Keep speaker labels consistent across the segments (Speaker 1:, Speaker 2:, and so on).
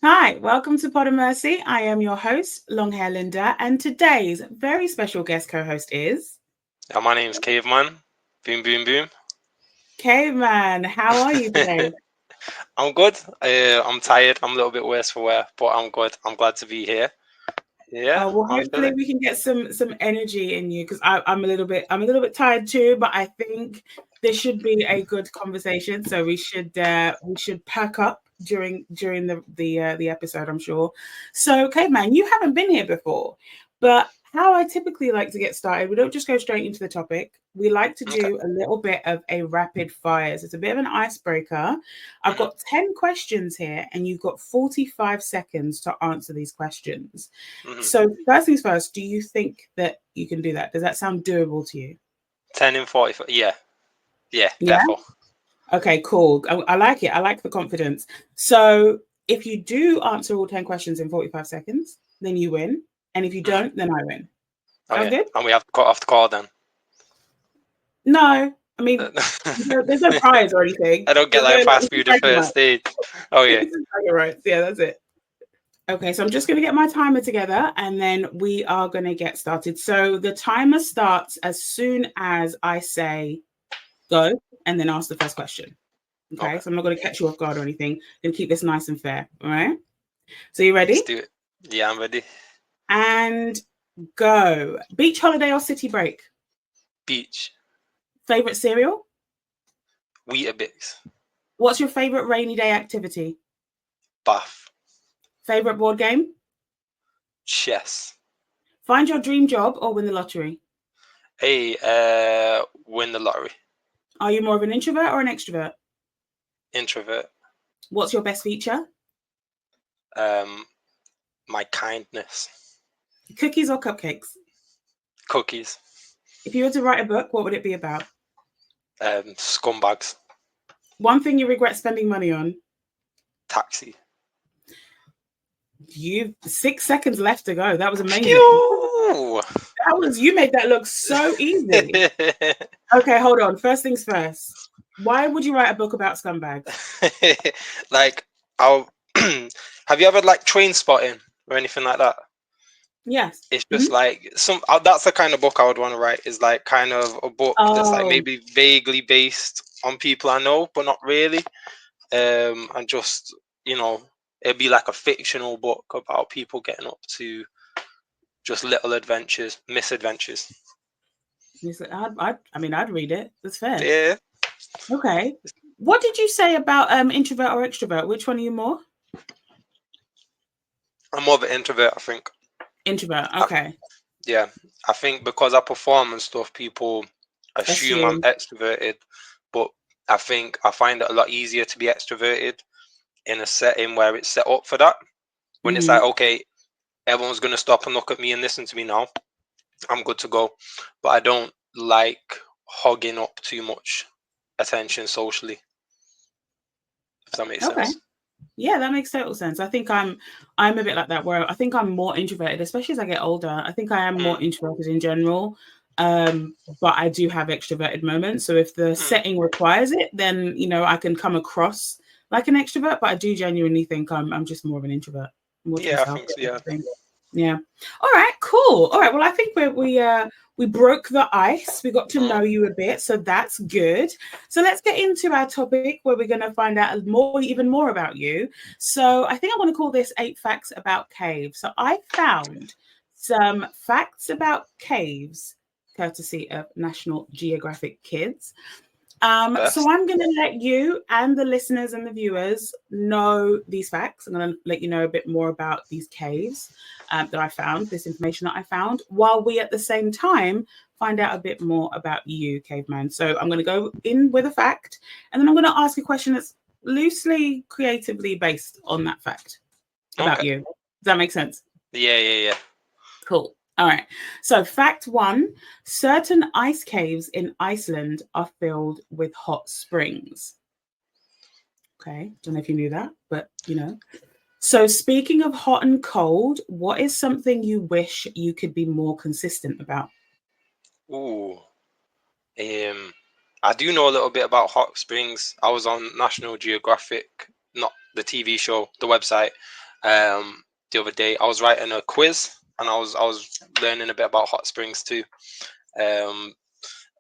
Speaker 1: Hi, welcome to Pod of Mercy. I am your host, Longhair Linda, and today's very special guest co-host is
Speaker 2: My name's Caveman. Boom, boom, boom.
Speaker 1: Caveman. How are you today?
Speaker 2: I'm good. I'm tired. I'm a little bit worse for wear, but I'm good. I'm glad to be here. Yeah,
Speaker 1: Well,
Speaker 2: I'm
Speaker 1: hopefully
Speaker 2: feeling.
Speaker 1: we can get some energy in you because I'm a little bit tired too, but I think this should be a good conversation. So we should pack up during the episode, I'm sure. So, Caveman, you haven't been here before, but how I typically like to get started, we don't just go straight into the topic. We like to
Speaker 2: Okay.
Speaker 1: do a little bit of a rapid fire. So it's a bit of an icebreaker. I've
Speaker 2: hmm
Speaker 1: got 10 questions here, and you've got 45 seconds to answer these questions.
Speaker 2: hmm
Speaker 1: So first things first, do you think that you can do that? Does that sound doable to you?
Speaker 2: 10 and 45. Yeah, yeah,
Speaker 1: Yeah.
Speaker 2: defo.
Speaker 1: Okay, cool. I like it. I like the confidence. So if you do answer all 10 questions in 45 seconds, then you win. And if you
Speaker 2: hmm
Speaker 1: don't, then I win. Sound
Speaker 2: Okay.
Speaker 1: good?
Speaker 2: And we have to cut off the call then.
Speaker 1: No. I mean, there's no prize or anything.
Speaker 2: I don't get
Speaker 1: There's no
Speaker 2: like
Speaker 1: like,
Speaker 2: fast food the first stage. Okay.
Speaker 1: right. Yeah, that's it. Okay, so I'm just going to get my timer together and then we are going to get started. So the timer starts as soon as I say go and then ask the first question. Okay,
Speaker 2: Okay.
Speaker 1: so I'm not going to catch you off guard or anything. I'm going to keep this nice and fair. All right. So you
Speaker 2: Let's
Speaker 1: ready?
Speaker 2: do it. Yeah, I'm ready.
Speaker 1: And go. Beach holiday or city break?
Speaker 2: Beach.
Speaker 1: Favorite cereal?
Speaker 2: Weetabix.
Speaker 1: What's your favorite rainy day activity?
Speaker 2: Bath.
Speaker 1: Favorite board game?
Speaker 2: Chess.
Speaker 1: Find your dream job or win the lottery?
Speaker 2: Hey, win the lottery.
Speaker 1: Are you more of an introvert or an extrovert?
Speaker 2: Introvert.
Speaker 1: What's your best feature?
Speaker 2: Um, my kindness.
Speaker 1: Cookies or cupcakes?
Speaker 2: Cookies.
Speaker 1: If you were to write a book, what would it be about?
Speaker 2: Scumbags.
Speaker 1: One thing you regret spending money on?
Speaker 2: Taxi.
Speaker 1: You've 6 seconds left to go. That was amazing.
Speaker 2: Pew!
Speaker 1: You made that look so easy. Okay, hold on. First things first. Why would you write a book about scumbags?
Speaker 2: Like, I'll. Have you ever like train spotting or anything like that?
Speaker 1: Yes.
Speaker 2: It's just
Speaker 1: Mhm.
Speaker 2: like that's the kind of book I would want to write. Is like kind of a book that's like
Speaker 1: Oh,
Speaker 2: maybe vaguely based on people I know, but not really. And just it'd be like a fictional book about people getting up to just little adventures, misadventures.
Speaker 1: I mean, I'd read it. That's fair.
Speaker 2: Yeah,
Speaker 1: Okay. What did you say about introvert or extrovert? Which one are you more?
Speaker 2: I'm more of an introvert, I think.
Speaker 1: Introvert.
Speaker 2: I,
Speaker 1: Okay.
Speaker 2: yeah, I think because I perform and stuff, people assume I'm
Speaker 1: Assume.
Speaker 2: extroverted, but I think I find it a lot easier to be extroverted in a setting where it's set up for that. When it's like,
Speaker 1: Hmm.
Speaker 2: okay, everyone's gonna stop and look at me and listen to me now, I'm good to go. But I don't like hogging up too much attention socially, if that makes
Speaker 1: Okay.
Speaker 2: sense.
Speaker 1: Yeah, that makes total sense. I think I'm a bit like that where I think I'm more introverted, especially as I get older. I think I am more
Speaker 2: Mm,
Speaker 1: introverted in general. But I do have extroverted moments. So if the
Speaker 2: mm.
Speaker 1: setting requires it, then I can come across like an extrovert, but I do genuinely think I'm just more of an introvert, more to
Speaker 2: Yeah, I
Speaker 1: myself.
Speaker 2: think so. Yeah.
Speaker 1: Yeah. All right, cool. All right. Well, I think we broke the ice. We got to
Speaker 2: Mm,
Speaker 1: know you a bit, so that's good. So let's get into our topic where we're going to find out even more about you. So I think I want to call this 8 facts about caves. So I found some facts about caves, courtesy of National Geographic Kids. So
Speaker 2: best.
Speaker 1: I'm going to let you and the listeners and the viewers know these facts. I'm going to let you know a bit more about these caves that I found, this information that I found, while we at the same time find out a bit more about you, Caveman. So I'm going to go in with a fact, and then I'm going to ask a question that's loosely creatively based on that fact about
Speaker 2: Okay.
Speaker 1: you. Does that make sense?
Speaker 2: Yeah, yeah, yeah.
Speaker 1: Cool. All right. So, fact one, certain ice caves in Iceland are filled with hot springs. Okay. Don't know if you knew that, but So, speaking of hot and cold, what is something you wish you could be more consistent about?
Speaker 2: Ooh. Um, I do know a little bit about hot springs. I was on National Geographic, not the TV show, the website, The other day. I was writing a quiz, and I was learning a bit about hot springs too. Um,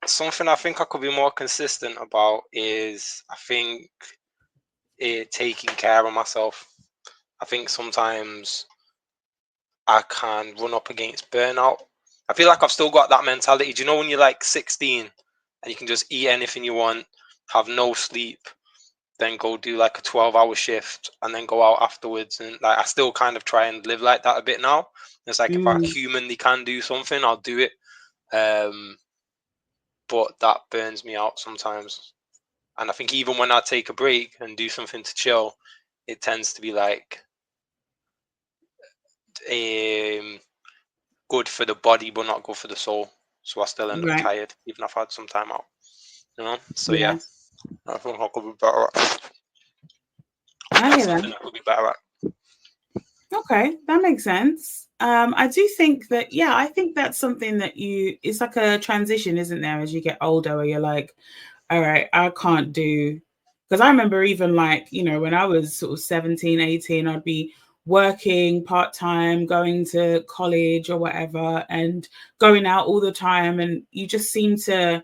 Speaker 2: Something I think I could be more consistent about is, I think, taking care of myself. I think sometimes I can run up against burnout. I feel like I've still got that mentality. Do you know when you're like 16 and you can just eat anything you want, have no sleep, then go do like a 12-hour shift and then go out afterwards? And like, I still kind of try and live like that a bit now. It's like, if I
Speaker 1: Mm,
Speaker 2: humanly can do something, I'll do it. But that burns me out sometimes. And I think even when I take a break and do something to chill, it tends to be like um, good for the body, but not good for the soul. So I still end up
Speaker 1: right.
Speaker 2: tired, even if I've had some time out. So yeah,
Speaker 1: Yeah.
Speaker 2: I think I could be better at.
Speaker 1: I
Speaker 2: That's
Speaker 1: hear that.
Speaker 2: something I could be better at.
Speaker 1: Okay, that makes sense. I do think that, yeah, I think that's something that it's like a transition, isn't there, as you get older, where you're like, all right, I can't do, because I remember even like, when I was sort of 17, 18, I'd be working part-time, going to college or whatever, and going out all the time. And you just seem to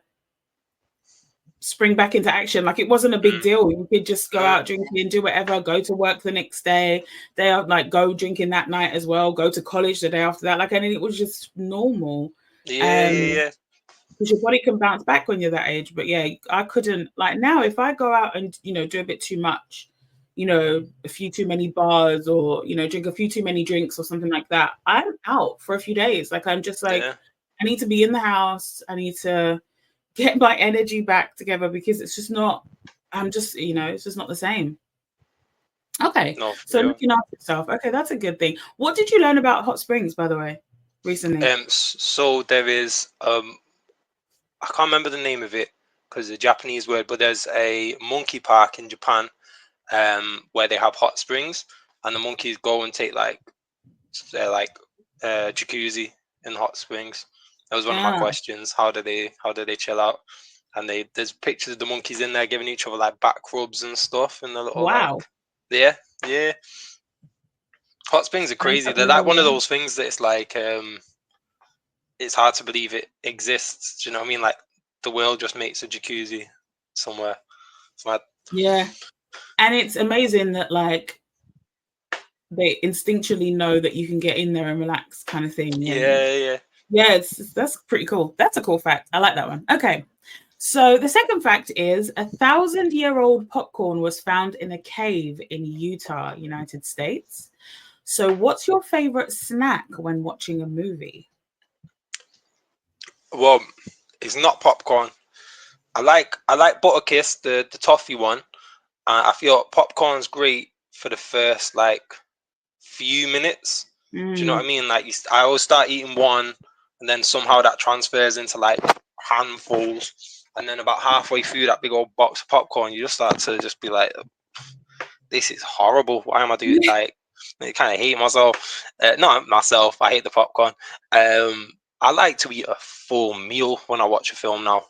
Speaker 1: spring back into action. Like, it wasn't a big
Speaker 2: Mm,
Speaker 1: deal. You could just go
Speaker 2: mm,
Speaker 1: out drinking, do whatever, go to work the next day. They are like, go drinking that night as well, go to college the day after that. Like, and it was just normal.
Speaker 2: yeah, yeah,
Speaker 1: Um,
Speaker 2: yeah.
Speaker 1: because your body can bounce back when you're that age. But yeah, I couldn't, like, now if I go out and do a bit too much, a few too many bars, or drink a few too many drinks or something like that, I'm out for a few days. Like, I'm just like,
Speaker 2: Yeah.
Speaker 1: I need to be in the house. I need to get my energy back together, because it's just not, I'm just, it's just not the same. Okay.
Speaker 2: No, for
Speaker 1: So
Speaker 2: real.
Speaker 1: looking after yourself. Okay, that's a good thing. What did you learn about hot springs, by the way, recently?
Speaker 2: So there is I can't remember the name of it because it's a Japanese word, but there's a monkey park in Japan, where they have hot springs, and the monkeys go and take like like jacuzzi in hot springs. That was one of my
Speaker 1: Ah,
Speaker 2: questions. How do they chill out? And there's pictures of the monkeys in there giving each other like back rubs and stuff, and the little like,
Speaker 1: wow.
Speaker 2: yeah, yeah. Hot springs are
Speaker 1: Learned
Speaker 2: crazy. They're
Speaker 1: something
Speaker 2: like
Speaker 1: every
Speaker 2: one of
Speaker 1: day.
Speaker 2: those things that it's like, it's hard to believe it exists. Do you know what I mean? Like, the world just makes a jacuzzi somewhere. It's mad.
Speaker 1: Yeah. And it's amazing that, like, they instinctually know that you can get in there and relax, kind of thing. And
Speaker 2: Yeah, yeah.
Speaker 1: yeah, that's pretty cool. That's a cool fact. I like that one. Okay. So the second fact is 1,000-year-old popcorn was found in a cave in Utah, United States. So what's your favorite snack when watching a movie?
Speaker 2: Well, it's not popcorn. I like Butterkiss, the toffee one. I feel popcorn's great for the first like few minutes. Do you know what
Speaker 1: Mm,
Speaker 2: I mean? Like, I always start eating one, and then somehow that transfers into like handfuls, and then about halfway through that big old box of popcorn, you just start to just be like, "This is horrible. Why am I doing like?" I kind of hate myself. Not myself. I hate the popcorn. I like to eat a full meal when I watch a film now.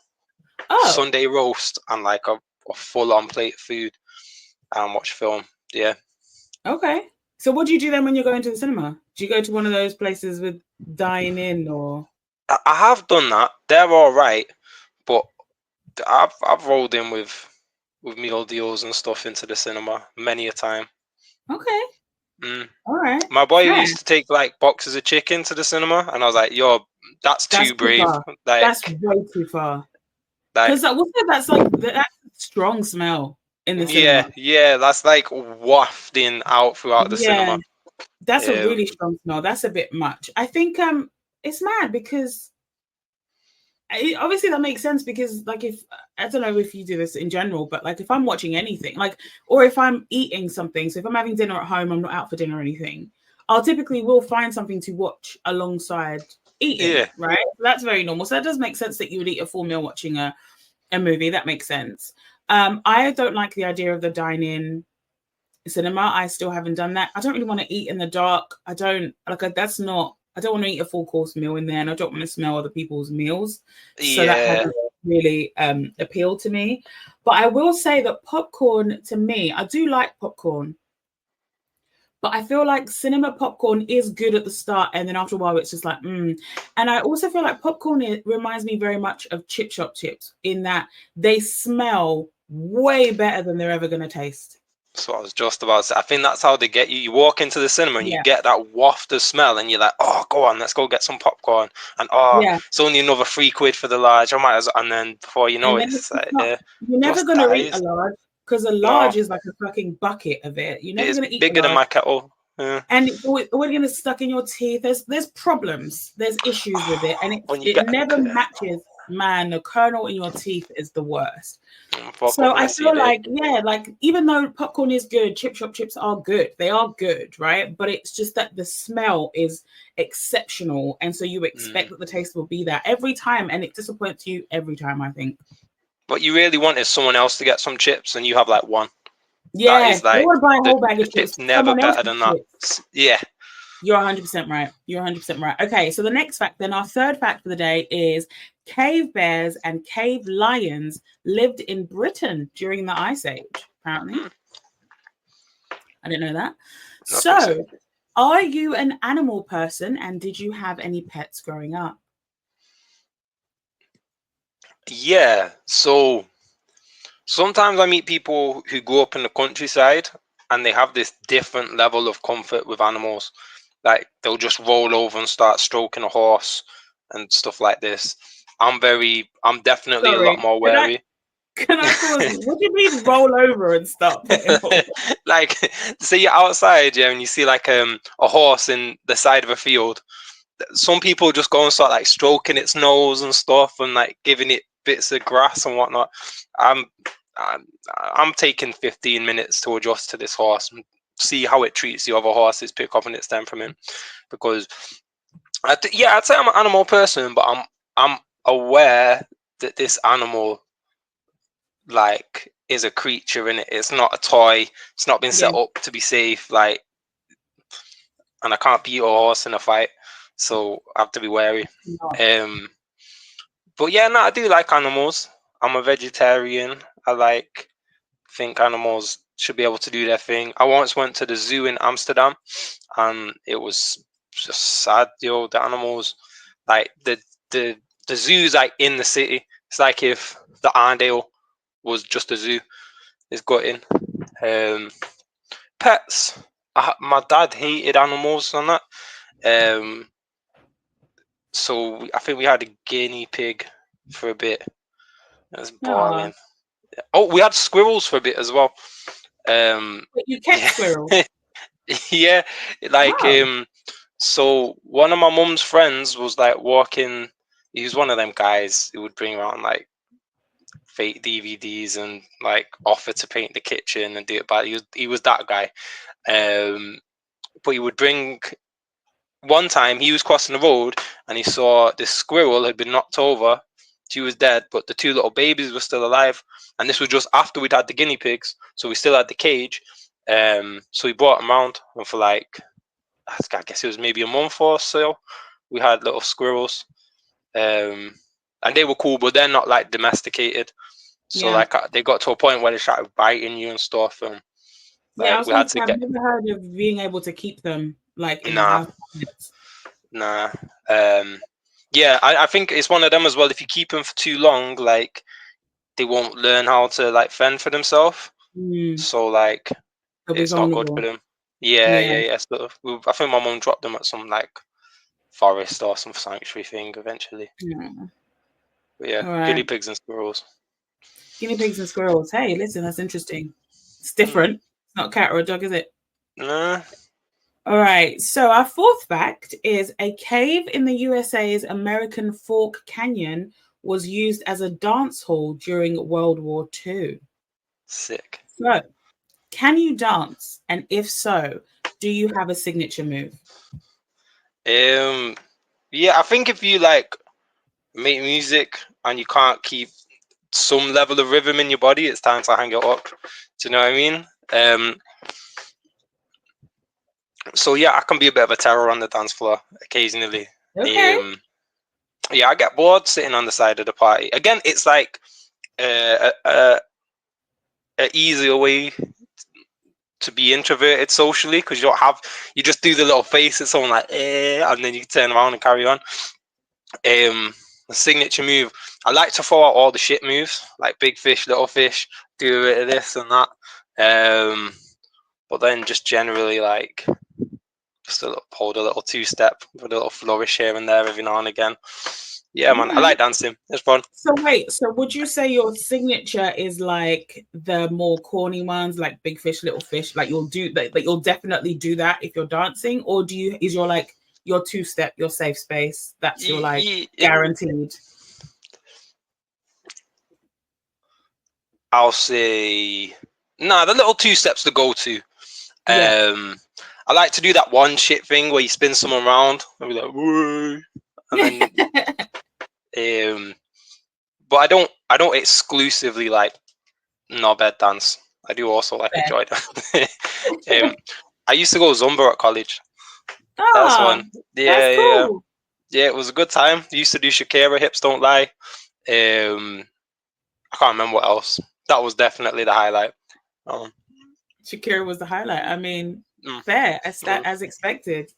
Speaker 1: oh,
Speaker 2: Sunday roast and like a full-on plate of food and watch a film. Yeah.
Speaker 1: okay. So what do you do then when you're going to the cinema? Do you go to one of those places with dine in, or?
Speaker 2: I have done that. They're all right, but I've rolled in with meal deals and stuff into the cinema many a time.
Speaker 1: Okay.
Speaker 2: Mm.
Speaker 1: All right.
Speaker 2: My boy
Speaker 1: Fair.
Speaker 2: used to take like boxes of chicken to the cinema, and I was like, "Yo, that's
Speaker 1: That's
Speaker 2: too
Speaker 1: too
Speaker 2: brave."
Speaker 1: far. That's
Speaker 2: Like,
Speaker 1: way too far.
Speaker 2: like,
Speaker 1: Because also that's like that's a strong smell in the cinema.
Speaker 2: yeah, yeah, that's like wafting out throughout the
Speaker 1: Yeah,
Speaker 2: cinema.
Speaker 1: that's a
Speaker 2: Um,
Speaker 1: really strong smell. That's a bit much. I think it's mad because obviously that makes sense, because like, if I don't know if you do this in general, but like if I'm watching anything, like, or if I'm eating something, so if I'm having dinner at home, I'm not out for dinner or anything, I'll typically will find something to watch alongside eating,
Speaker 2: yeah,
Speaker 1: right? That's very normal. So that does make sense that you would eat a full meal watching a movie. That makes sense. I don't like the idea of the dine-in cinema. I still haven't done that. I don't really want to eat in the dark. I don't like that's not. I don't want to eat a full course meal in there, and I don't want to smell other people's meals. So that
Speaker 2: yeah.
Speaker 1: hasn't really appealed to me. But I will say that popcorn, to me, I do like popcorn, But I feel like cinema popcorn is good at the start, and then after a while, it's just like, mm. And I also feel like popcorn, it reminds me very much of chip shop chips in that they smell way better than they're ever going to taste.
Speaker 2: So I was just about to say, I think that's how they get you. You walk into the cinema and you
Speaker 1: Yeah.
Speaker 2: get that waft of smell, and you're like, oh, go on, let's go get some popcorn. And oh,
Speaker 1: Yeah.
Speaker 2: it's only another £3 for the large. I might as and then before you know
Speaker 1: And
Speaker 2: it,
Speaker 1: then it's
Speaker 2: it's
Speaker 1: just
Speaker 2: like,
Speaker 1: not, you're never
Speaker 2: just
Speaker 1: going to eat a
Speaker 2: dies.
Speaker 1: large because a
Speaker 2: No,
Speaker 1: large is like a fucking bucket of it. You're
Speaker 2: it
Speaker 1: never
Speaker 2: is
Speaker 1: going to eat a
Speaker 2: bigger than
Speaker 1: large.
Speaker 2: my kettle. Yeah.
Speaker 1: And it's always going to stuck in your teeth. There's problems. There's issues with it. And
Speaker 2: When you
Speaker 1: it
Speaker 2: get,
Speaker 1: never matches. Man, the kernel in your teeth is the worst.
Speaker 2: fuck
Speaker 1: So
Speaker 2: up
Speaker 1: I
Speaker 2: the
Speaker 1: feel
Speaker 2: SED.
Speaker 1: like, yeah, like even though popcorn is good, chip shop chips are good. They are good, right? But it's just that the smell is exceptional. And so you expect that the taste will be there every time. And it disappoints you every time, I think.
Speaker 2: What you really want is someone else to get some chips and you have like one. That
Speaker 1: Yeah,
Speaker 2: is
Speaker 1: they
Speaker 2: like
Speaker 1: want to buy a
Speaker 2: the,
Speaker 1: whole bag
Speaker 2: the
Speaker 1: of chips.
Speaker 2: chip's never
Speaker 1: Someone else
Speaker 2: better
Speaker 1: gets
Speaker 2: than that.
Speaker 1: chips.
Speaker 2: Yeah.
Speaker 1: You're 100% right. You're 100% right. Okay, so the next fact, then our third fact for the day is cave bears and cave lions lived in Britain during the Ice Age, apparently. I didn't know that.
Speaker 2: That's pretty
Speaker 1: So,
Speaker 2: sick.
Speaker 1: are you an animal person and did you have any pets growing up?
Speaker 2: Yeah. So sometimes I meet people who grew up in the countryside and they have this different level of comfort with animals. Like they'll just roll over and start stroking a horse and stuff like this. I'm definitely a lot
Speaker 1: Sorry,
Speaker 2: more wary.
Speaker 1: can I pause you? What do you mean roll over and start putting more?
Speaker 2: Like, say you're outside, yeah, and you see like a horse in the side of a field. Some people just go and start like stroking its nose and stuff and like giving it bits of grass and whatnot. I'm I'm, I'm taking 15 minutes to adjust to this horse and see how it treats the other horses, pick up on its temperament. Because I'd say I'm an animal person, but I'm aware that this animal like is a creature in it. It's not a toy. It's not been
Speaker 1: Yeah,
Speaker 2: set up to be safe. Like, and I can't beat a horse in a fight, so I have to be wary.
Speaker 1: no.
Speaker 2: Um, but yeah, no, I do like animals. I'm a vegetarian. I like think animals should be able to do their thing. I once went to the zoo in Amsterdam, and it was just sad. The animals, like the zoo's like in the city. It's like if the Arndale was just a zoo. It's gutting. Um, Pets. My dad hated animals and that. Um, so I think we had a guinea pig for a bit. It was
Speaker 1: Oh,
Speaker 2: boring. Oh, we had squirrels for a bit as well. Um,
Speaker 1: but you kept
Speaker 2: yeah,
Speaker 1: squirrels.
Speaker 2: yeah. Like
Speaker 1: Wow.
Speaker 2: so one of my mum's friends was like walking. He was one of them guys who would bring around like fake DVDs and like offer to paint the kitchen and do it. But he was that guy. Um, but he would bring. One time he was crossing the road and he saw this squirrel had been knocked over. She was dead, but the two little babies were still alive. And this was just after we'd had the guinea pigs, so we still had the cage. So we brought them around, and for like, I guess it was maybe a month or so, we had little squirrels. Um, and they were cool, but they're not like domesticated. So
Speaker 1: Yeah.
Speaker 2: like they got to a point where they started biting you and stuff, and
Speaker 1: Yeah, I
Speaker 2: like
Speaker 1: was
Speaker 2: we
Speaker 1: going
Speaker 2: had
Speaker 1: to
Speaker 2: to
Speaker 1: say, I've
Speaker 2: get
Speaker 1: never heard of being able to keep them like in the
Speaker 2: nah.
Speaker 1: house.
Speaker 2: Nah. Yeah, I think it's one of them as well. If you keep them for too long, like they won't learn how to like fend for themselves.
Speaker 1: Mm,
Speaker 2: So like
Speaker 1: they'll be
Speaker 2: it's not good for
Speaker 1: vulnerable.
Speaker 2: them. Yeah,
Speaker 1: Yeah.
Speaker 2: yeah, yeah. So I think my mum dropped them at some like forest or some sanctuary thing eventually.
Speaker 1: Yeah.
Speaker 2: But yeah,
Speaker 1: All right.
Speaker 2: guinea pigs and squirrels.
Speaker 1: Guinea pigs and squirrels. Hey, listen, that's interesting. It's
Speaker 2: Hmm.
Speaker 1: different. It's not a cat or a dog, is it?
Speaker 2: Nah.
Speaker 1: All right. So our fourth fact is a cave in the USA's American Fork Canyon was used as a dance hall during World War II.
Speaker 2: Sick.
Speaker 1: So, can you dance? And if so, do you have a signature move?
Speaker 2: Um. Yeah, I think if you like make music and you can't keep some level of rhythm in your body, it's time to hang it up. Do you know what I mean? So yeah, I can be a bit of a terror on the dance floor occasionally.
Speaker 1: Okay.
Speaker 2: Um, yeah, I get bored sitting on the side of the party. Again, it's like a easier way to be introverted socially, because you just do the little face at someone like and then you turn around and carry on. The signature move, I like to throw out all the shit moves, like big fish, little fish, do a bit of this and that. But then just generally like just hold a little two-step with a little flourish here and there every now and again. Yeah, man, I like dancing. It's fun.
Speaker 1: So wait, so would you say your signature is like the more corny ones, like big fish, little fish? Like you'll do that, like you'll definitely do that if you're dancing, or is your like your two-step, your safe space? That's your like guaranteed.
Speaker 2: I'll say the little two-step's the go-to.
Speaker 1: Yeah.
Speaker 2: I like to do that one shit thing where you spin someone around and be like, woo, and then but I don't exclusively like knobhead dance. I do also like a joy dance. I used to go Zumba at college. That's one.
Speaker 1: That's cool.
Speaker 2: Yeah, it was a good time. I used to do Shakira, Hips Don't Lie. I can't remember what else. That was definitely the highlight.
Speaker 1: Shakira was the highlight. I mean, fair as expected.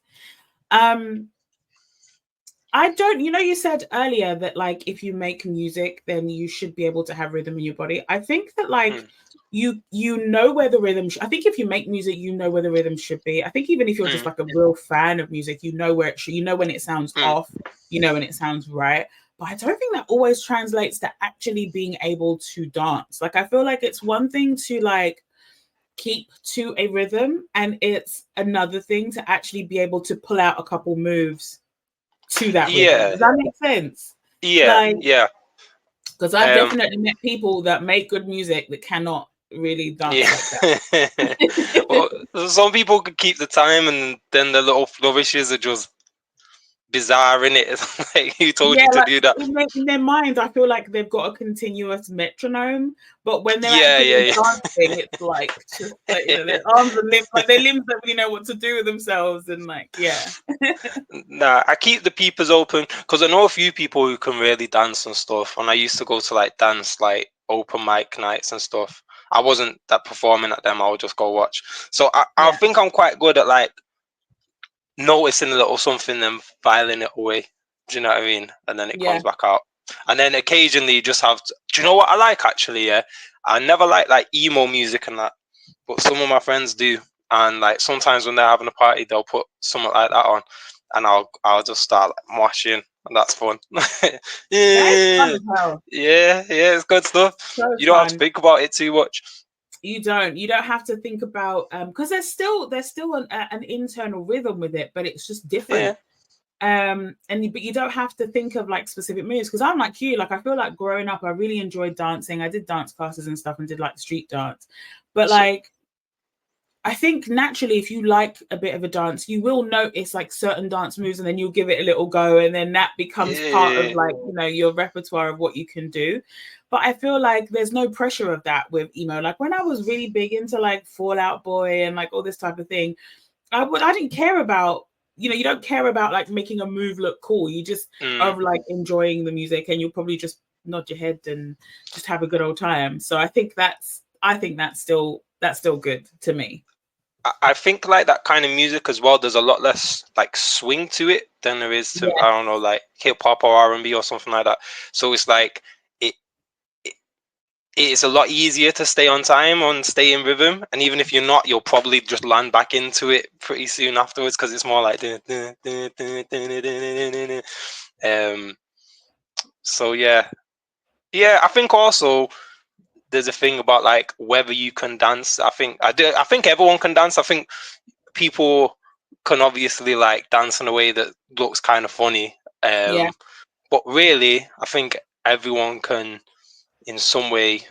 Speaker 1: I don't, you said earlier that like if you make music, then you should be able to have rhythm in your body. I think that like you know where the rhythm. I think if you make music, you know where the rhythm should be. I think even if you're just like a real fan of music, you know where it should. You know when it sounds off. You know when it sounds right. But I don't think that always translates to actually being able to dance. Like I feel like it's one thing to like keep to a rhythm, and it's another thing to actually be able to pull out a couple moves to that rhythm. Does that make sense?
Speaker 2: Yeah, yeah.
Speaker 1: Because I've definitely met people that make good music that cannot really dance like that.
Speaker 2: Well, some people could keep the time, and then the little flourishes are just bizarre, in it. It's like, who told you to do that?
Speaker 1: In their mind, I feel like they've got a continuous metronome, but when they're actually dancing, it's like just like, their arms and limbs, like their limbs don't really know what to do with themselves, and like
Speaker 2: Nah, I keep the peepers open because I know a few people who can really dance and stuff, and I used to go to like dance like open mic nights and stuff. I wasn't that performing at them, I would just go watch. So I think I'm quite good at like noticing a little something and filing it away. Do you know what I mean? And then it comes back out. And then occasionally you just have to, do you know what I like actually? Yeah, I never like emo music and that, but some of my friends do. And like sometimes when they're having a party, they'll put something like that on, and I'll just start like moshing, and that's fun.
Speaker 1: Yeah,
Speaker 2: it's good stuff.
Speaker 1: So
Speaker 2: you don't have to think about it too much.
Speaker 1: You don't have to think about because there's still an internal rhythm with it, but it's just different. But you don't have to think of like specific moves, because I'm like you, like I feel like growing up I really enjoyed dancing. I did dance classes and stuff and did like street dance, but like I think naturally if you like a bit of a dance, you will notice like certain dance moves, and then you'll give it a little go, and then that becomes part of like your repertoire of what you can do. But I feel like there's no pressure of that with emo. Like when I was really big into like Fall Out Boy and like all this type of thing, I didn't care about, you don't care about like making a move look cool. You just are like enjoying the music, and you'll probably just nod your head and just have a good old time. So I think that's still good to me.
Speaker 2: I think like that kind of music as well, there's a lot less like swing to it than there is to I don't know, like hip hop or R&B or something like that. So it's like it's a lot easier to stay on time and stay in rhythm, and even if you're not, you'll probably just land back into it pretty soon afterwards, because it's more like so yeah, I think also there's a thing about like whether you can dance. I think everyone can dance. I think people can obviously like dance in a way that looks kind of funny, but really I think everyone can in some way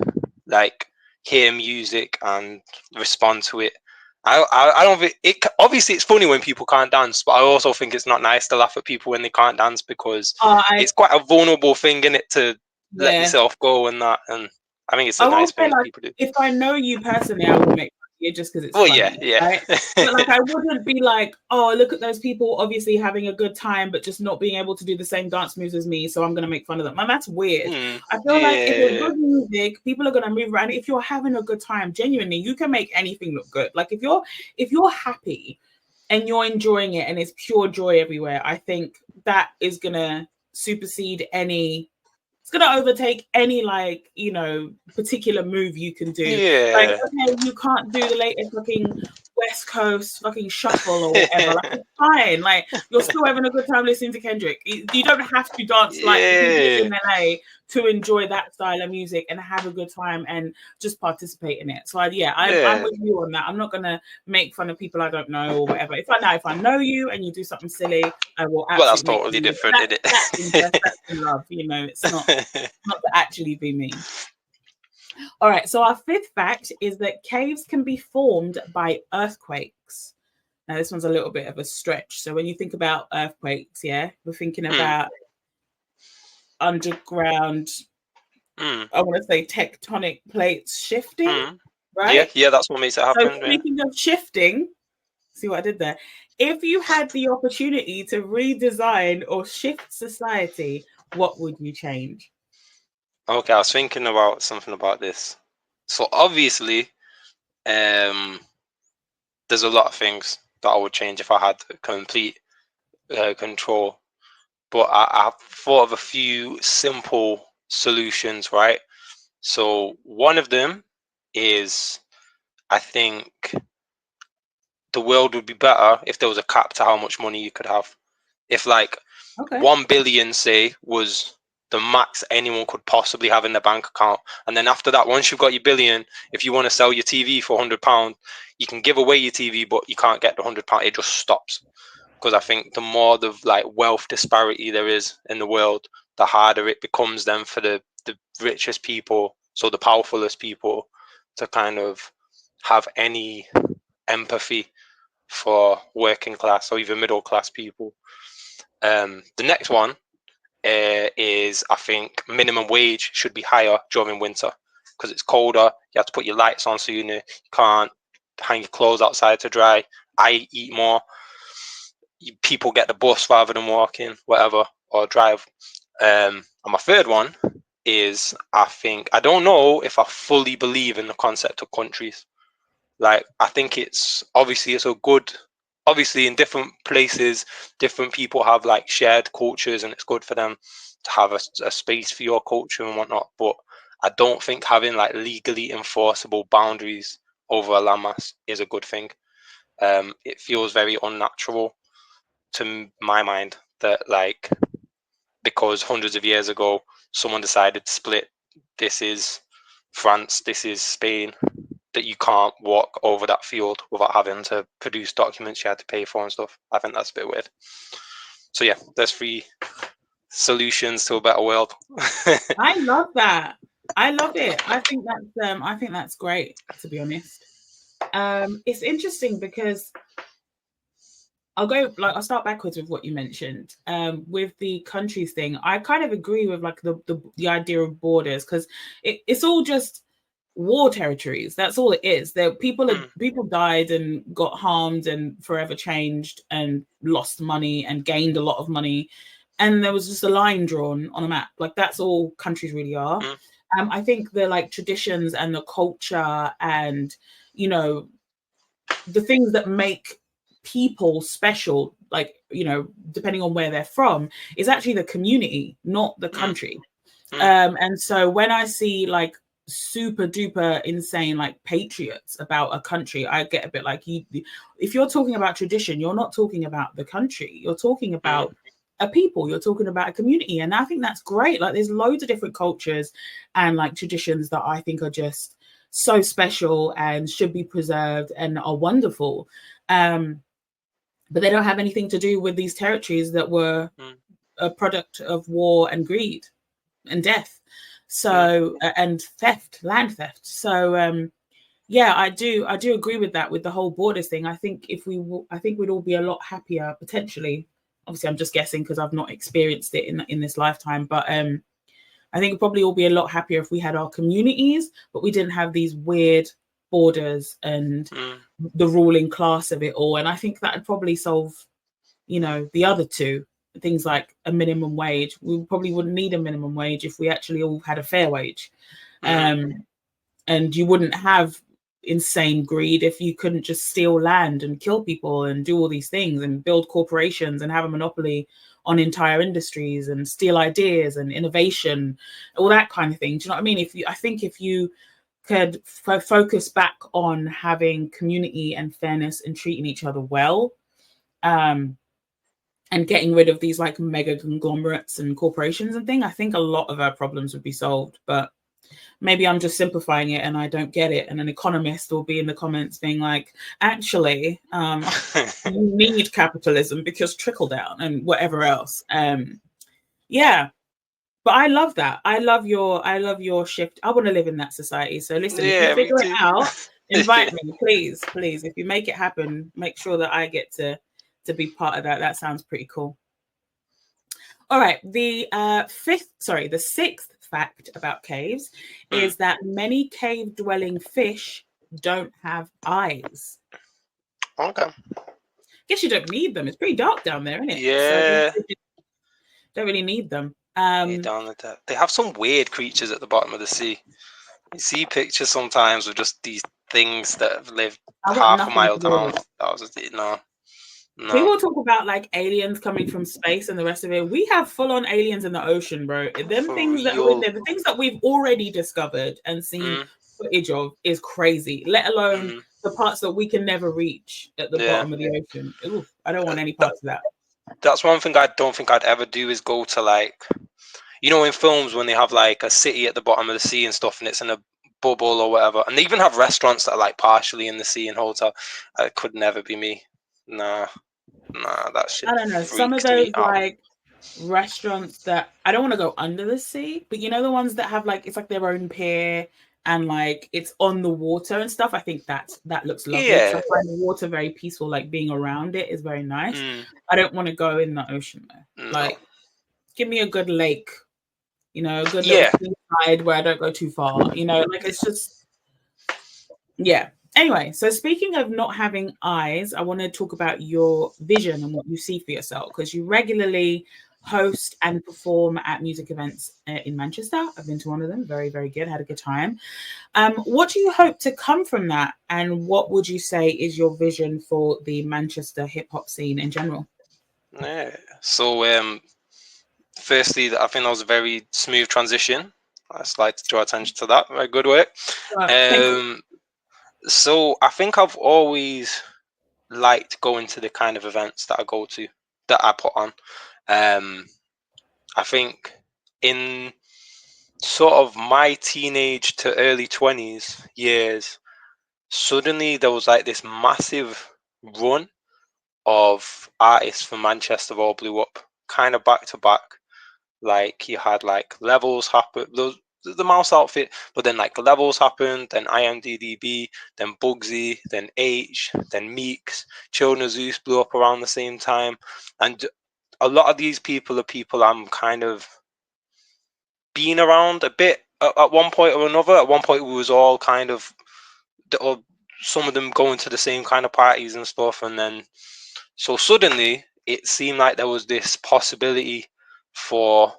Speaker 2: like hear music and respond to it. I don't think it, obviously it's funny when people can't dance, but I also think it's not nice to laugh at people when they can't dance, because it's quite a vulnerable thing in it to let yourself go and that, and I think it's a nice thing people do.
Speaker 1: If I know you personally, I will make fun of it just because it's
Speaker 2: Well,
Speaker 1: funny,
Speaker 2: yeah.
Speaker 1: right? But like, I wouldn't be like, oh, look at those people obviously having a good time, but just not being able to do the same dance moves as me, so I'm gonna make fun of them. Man, that's weird. I feel like if it's good music, people are gonna move around. If you're having a good time, genuinely, you can make anything look good. Like if you're happy and you're enjoying it and it's pure joy everywhere, I think that is gonna supersede any. It's gonna overtake any, like, you know, particular move you can do. Like,
Speaker 2: Yeah.
Speaker 1: okay, you can't do the latest fucking West Coast fucking shuffle or whatever. Like, it's fine. Like, you're still having a good time listening to Kendrick. You don't have to dance like the people
Speaker 2: Yeah.
Speaker 1: in LA to enjoy that style of music and have a good time and just participate in it. So I'm with you on that. I'm not gonna make fun of people I don't know or whatever. If I know you and you do something silly, I will
Speaker 2: Well, that's
Speaker 1: absolutely make
Speaker 2: totally
Speaker 1: fun of you.
Speaker 2: different, isn't
Speaker 1: That's interest,
Speaker 2: it?
Speaker 1: that's in love, you know, it's not to actually be mean. All right, so our fifth fact is that caves can be formed by earthquakes. Now, this one's a little bit of a stretch. So when you think about earthquakes, yeah, we're thinking about underground, I want to say tectonic plates shifting, right?
Speaker 2: Yeah, that's what makes it
Speaker 1: So
Speaker 2: happen.
Speaker 1: speaking of shifting, see what I did there? If you had the opportunity to redesign or shift society, what would you change?
Speaker 2: Okay, I was thinking about something about this. So obviously, there's a lot of things that I would change if I had complete control. But I've thought of a few simple solutions, right? So one of them is, I think the world would be better if there was a cap to how much money you could have. If like 1 billion, say, was the max anyone could possibly have in their bank account, and then after that, once you've got your billion, if you want to sell your TV for £100, you can give away your TV, but you can't get the £100. It just stops. Because I think the more the like wealth disparity there is in the world, the harder it becomes then for the richest people, so the powerfulest people, to kind of have any empathy for working class or even middle class people. The next one is, I think, minimum wage should be higher during winter because it's colder. You have to put your lights on, so you can't hang your clothes outside to dry. I eat more. People get the bus rather than walking, whatever, or drive. And my third one is, I think, I don't know if I fully believe in the concept of countries. Like, I think it's a good, obviously in different places, different people have like shared cultures and it's good for them to have a space for your culture and whatnot. But I don't think having like legally enforceable boundaries over a landmass is a good thing. It feels very unnatural to my mind that, like, because hundreds of years ago someone decided to split, this is France, this is Spain, that you can't walk over that field without having to produce documents you had to pay for and stuff. I think that's a bit weird. So yeah, there's 3 solutions to a better world.
Speaker 1: I love that. I love it. I think that's great, to be honest. It's interesting because I'll start backwards with what you mentioned. With the countries thing, I kind of agree with like the idea of borders, because it's all just war territories. That's all it is. People died and got harmed and forever changed and lost money and gained a lot of money, and there was just a line drawn on a map. Like, that's all countries really are. I think the like traditions and the culture and, you know, the things that make people special, like, you know, depending on where they're from, is actually the community, not the country. And so when I see like super duper insane like patriots about a country, I get a bit like, if you're talking about tradition, you're not talking about the country, you're talking about a people, you're talking about a community. And I think that's great. Like, there's loads of different cultures and like traditions that I think are just so special and should be preserved and are wonderful. But they don't have anything to do with these territories that were a product of war and greed and death. So and theft, land theft. So yeah, I do agree with that, with the whole borders thing. I think I think we'd all be a lot happier potentially. Obviously, I'm just guessing because I've not experienced it in this lifetime. But I think we'd probably all be a lot happier if we had our communities, but we didn't have these weird borders and the ruling class of it all. And I think that would probably solve, you know, the other two things, like a minimum wage. We probably wouldn't need a minimum wage if we actually all had a fair wage. And you wouldn't have insane greed if you couldn't just steal land and kill people and do all these things and build corporations and have a monopoly on entire industries and steal ideas and innovation, all that kind of thing. Do you know what I mean? I think if you could focus back on having community and fairness and treating each other well, and getting rid of these like mega conglomerates and corporations and things, I think a lot of our problems would be solved. But maybe I'm just simplifying it and I don't get it. And an economist will be in the comments being like, actually, you need capitalism because trickle down and whatever else. Yeah. But I love that. I love your shift. I want to live in that society. So listen, if you
Speaker 2: Yeah, me
Speaker 1: figure it
Speaker 2: too.
Speaker 1: out, invite me, please, please. If you make it happen, make sure that I get to be part of that. That sounds pretty cool. All right. The sixth fact about caves is that many cave-dwelling fish don't have eyes.
Speaker 2: Okay.
Speaker 1: Guess you don't need them. It's pretty dark down there, isn't it?
Speaker 2: Yeah.
Speaker 1: So don't really need them.
Speaker 2: Down at that. They have some weird creatures at the bottom of the sea. You see pictures sometimes of just these things that have lived
Speaker 1: I want
Speaker 2: half a
Speaker 1: nothing
Speaker 2: mile
Speaker 1: to do
Speaker 2: down.
Speaker 1: with it.
Speaker 2: That was just no.
Speaker 1: People talk about like aliens coming from space and the rest of it. We have full-on aliens in the ocean, bro. Them
Speaker 2: For
Speaker 1: things that are in
Speaker 2: real.
Speaker 1: there, the things that we've already discovered and seen footage of is crazy. Let alone the parts that we can never reach at the bottom of the ocean. Oof, I don't want any parts of that.
Speaker 2: That's one thing I don't think I'd ever do, is go to, like, you know, in films when they have like a city at the bottom of the sea and stuff, and it's in a bubble or whatever, and they even have restaurants that are like partially in the sea and hotel. It could never be me. Nah, that shit
Speaker 1: I don't know. Some of
Speaker 2: freaks me
Speaker 1: those
Speaker 2: out.
Speaker 1: like restaurants that I don't want to go under the sea, but you know the ones that have like it's like their own pier and like it's on the water and stuff. I think that looks lovely because I find the water very peaceful. Like being around it is very nice. I don't want to go in the ocean though. Like, give me a good lake, you know, a good little seaside where I don't go too far. You know, like it's just yeah. Anyway, so speaking of not having eyes, I want to talk about your vision and what you see for yourself, because you regularly host and perform at music events in Manchester. I've been to one of them. Very, very good. Had a good time. What do you hope to come from that? And what would you say is your vision for the Manchester hip hop scene in general?
Speaker 2: Yeah. So, firstly, I think that was a very smooth transition. I'd like to draw attention to that. Very good work.
Speaker 1: Thank you.
Speaker 2: So I think I've always liked going to the kind of events that I go to, that I put on. I think in sort of my teenage to early 20s years, suddenly there was like this massive run of artists from Manchester all blew up, kind of back to back. Like you had like Levels happen, the Mouse outfit, but then like Levels happened, then IMDDB, then Bugsy, then H, then Meeks, Children of Zeus blew up around the same time, and a lot of these people are people I'm kind of been around a bit at one point or another. At one point, we was all kind of, or some of them going to the same kind of parties and stuff, and then so suddenly it seemed like there was this possibility for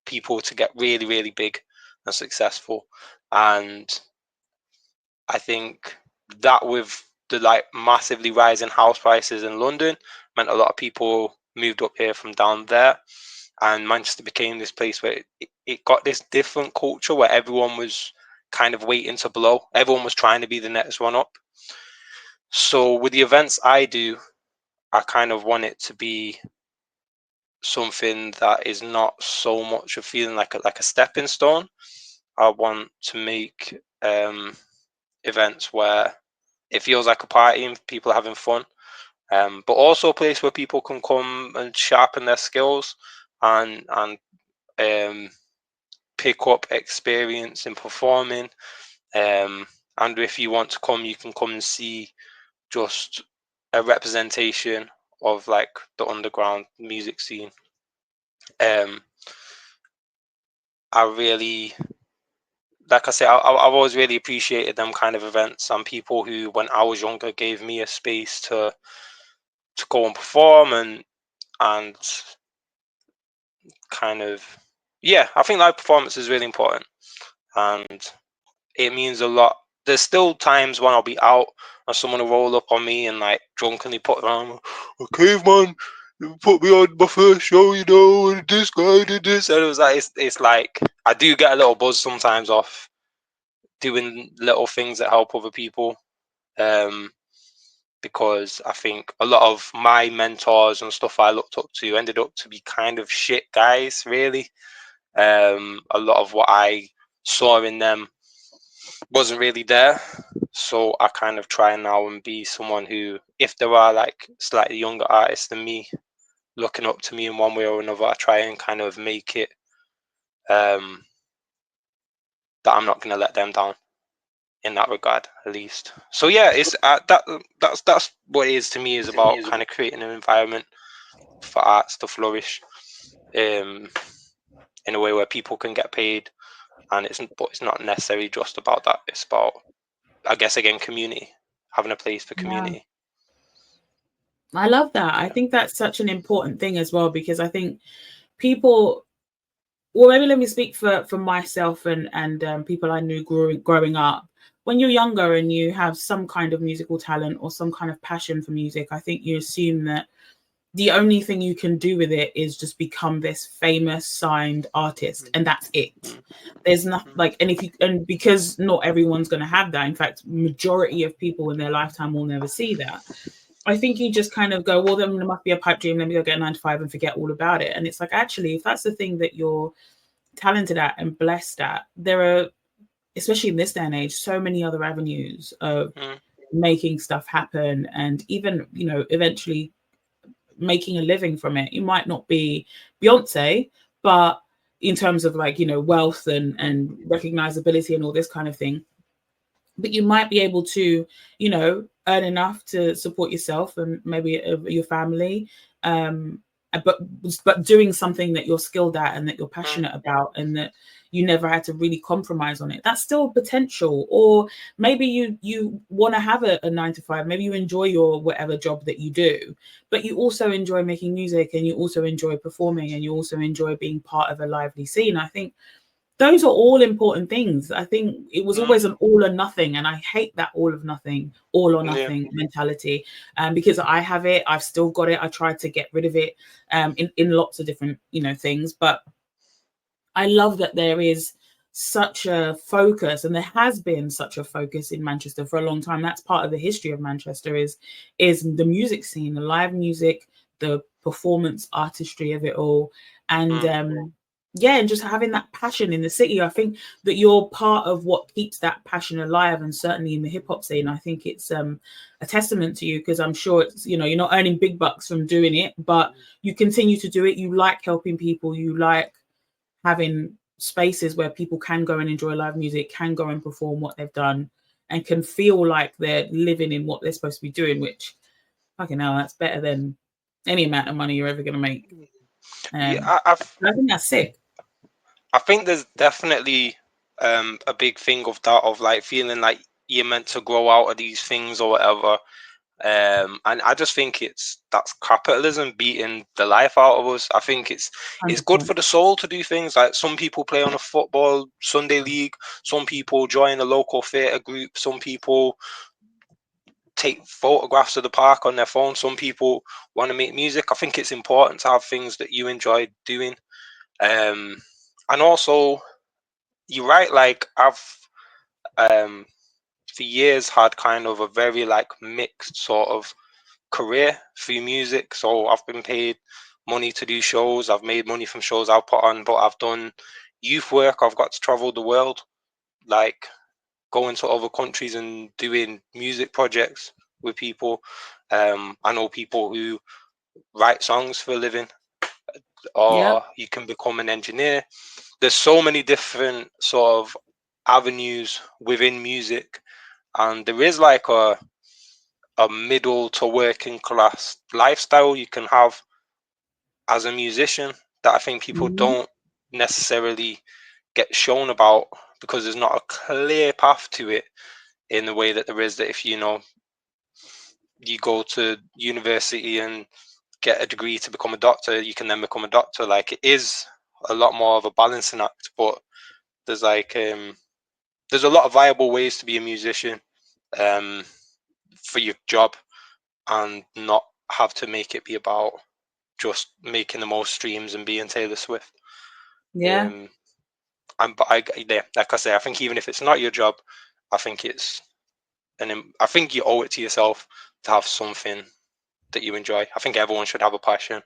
Speaker 2: people to get really, really big and successful. And I think that with the like massively rising house prices in London meant a lot of people moved up here from down there, and Manchester became this place where it got this different culture where everyone was kind of waiting to blow. Everyone was trying to be the next one up. So with the events I do, I kind of want it to be something that is not so much of feeling like a stepping stone. I want to make events where it feels like a party and people are having fun, but also a place where people can come and sharpen their skills and pick up experience in performing. And if you want to come, you can come and see just a representation of like the underground music scene. I really like I say, I've always really appreciated them kind of events and people who, when I was younger, gave me a space to go and perform and kind of, yeah, I think live performance is really important, and it means a lot. There's still times when I'll be out and someone will roll up on me and like drunkenly put on a Caveman, you put me on my first show, you know, and this guy did this, and it was like it's like I do get a little buzz sometimes off doing little things that help other people. Um, because I think a lot of my mentors and stuff I looked up to ended up to be kind of shit guys, really. A lot of what I saw in them wasn't really there. So I kind of try now and be someone who, if there are like slightly younger artists than me looking up to me in one way or another, I try and kind of make it um, that I'm not going to let them down in that regard, at least. So yeah, it's that's what it is to me, is about kind of creating an environment for arts to flourish in a way where people can get paid, and it's not necessarily just about that. It's about, I guess, again, community, having a place for
Speaker 1: Yeah.
Speaker 2: community.
Speaker 1: I love that. I
Speaker 2: Yeah.
Speaker 1: think that's such an important thing as well, because I think people, well, maybe let me speak for myself and people I knew growing up. When you're younger and you have some kind of musical talent or some kind of passion for music, I think you assume that the only thing you can do with it is just become this famous signed artist, and that's it. There's nothing like, and if you, and because not everyone's going to have that. In fact, majority of people in their lifetime will never see that. I think you just kind of go, well, then there must be a pipe dream. Let me go get a 9 to 5 and forget all about it. And it's like, actually, if that's the thing that you're talented at and blessed at, there are, especially in this day and age, so many other avenues of
Speaker 2: Mm.
Speaker 1: making stuff happen, and even, eventually making a living from it. You might not be Beyonce, but in terms of like, wealth and recognizability and all this kind of thing, but you might be able to, earn enough to support yourself and maybe your family, um, but doing something that you're skilled at and that you're passionate about, and that you never had to really compromise on it. That's still potential. Or maybe you want to have a 9 to 5. Maybe you enjoy your whatever job that you do, but you also enjoy making music, and you also enjoy performing, and you also enjoy being part of a lively scene. I think those are all important things. I think it was always an all or nothing, and I hate that all or
Speaker 2: Yeah.
Speaker 1: nothing mentality. Because I have it, I've still got it. I tried to get rid of it in lots of different things, but I love that there is such a focus, and there has been such a focus in Manchester for a long time. That's part of the history of Manchester, is the music scene, the live music, the performance artistry of it all, and yeah, and just having that passion in the city. I think that you're part of what keeps that passion alive, and certainly in the hip hop scene, I think it's a testament to you, because I'm sure it's, you're not earning big bucks from doing it, but you continue to do it. You like helping people. You like having spaces where people can go and enjoy live music, can go and perform what they've done, and can feel like they're living in what they're supposed to be doing, which, fucking hell, that's better than any amount of money you're ever going to make.
Speaker 2: Yeah,
Speaker 1: I think that's sick.
Speaker 2: I think there's definitely a big thing of that, of like feeling like you're meant to grow out of these things or whatever. And I just think that's capitalism beating the life out of us. I think it's good
Speaker 1: 100%.
Speaker 2: for the soul to do things like, some people play on a football Sunday league, some people join a local theatre group, some people take photographs of the park on their phone, some people want to make music. I think it's important to have things that you enjoy doing. And also, you're right, like I've um for years had kind of a very like mixed sort of career through music. So I've been paid money to do shows, I've made money from shows I've put on, but I've done youth work, I've got to travel the world, like going to other countries and doing music projects with people. I know people who write songs for a living,
Speaker 1: Yep.
Speaker 2: or you can become an engineer. There's so many different sort of avenues within music, and there is like a middle to working class lifestyle you can have as a musician that I think people
Speaker 1: Mhm.
Speaker 2: don't necessarily get shown about, because there's not a clear path to it in the way that there is that if you know you go to university and get a degree to become a doctor, you can then become a doctor. Like, it is a lot more of a balancing act, but there's like there's a lot of viable ways to be a musician for your job and not have to make it be about just making the most streams and being Taylor Swift.
Speaker 1: Yeah.
Speaker 2: But yeah, like I say, I think even if it's not your job, I think I think you owe it to yourself to have something that you enjoy. I think everyone should have a passion.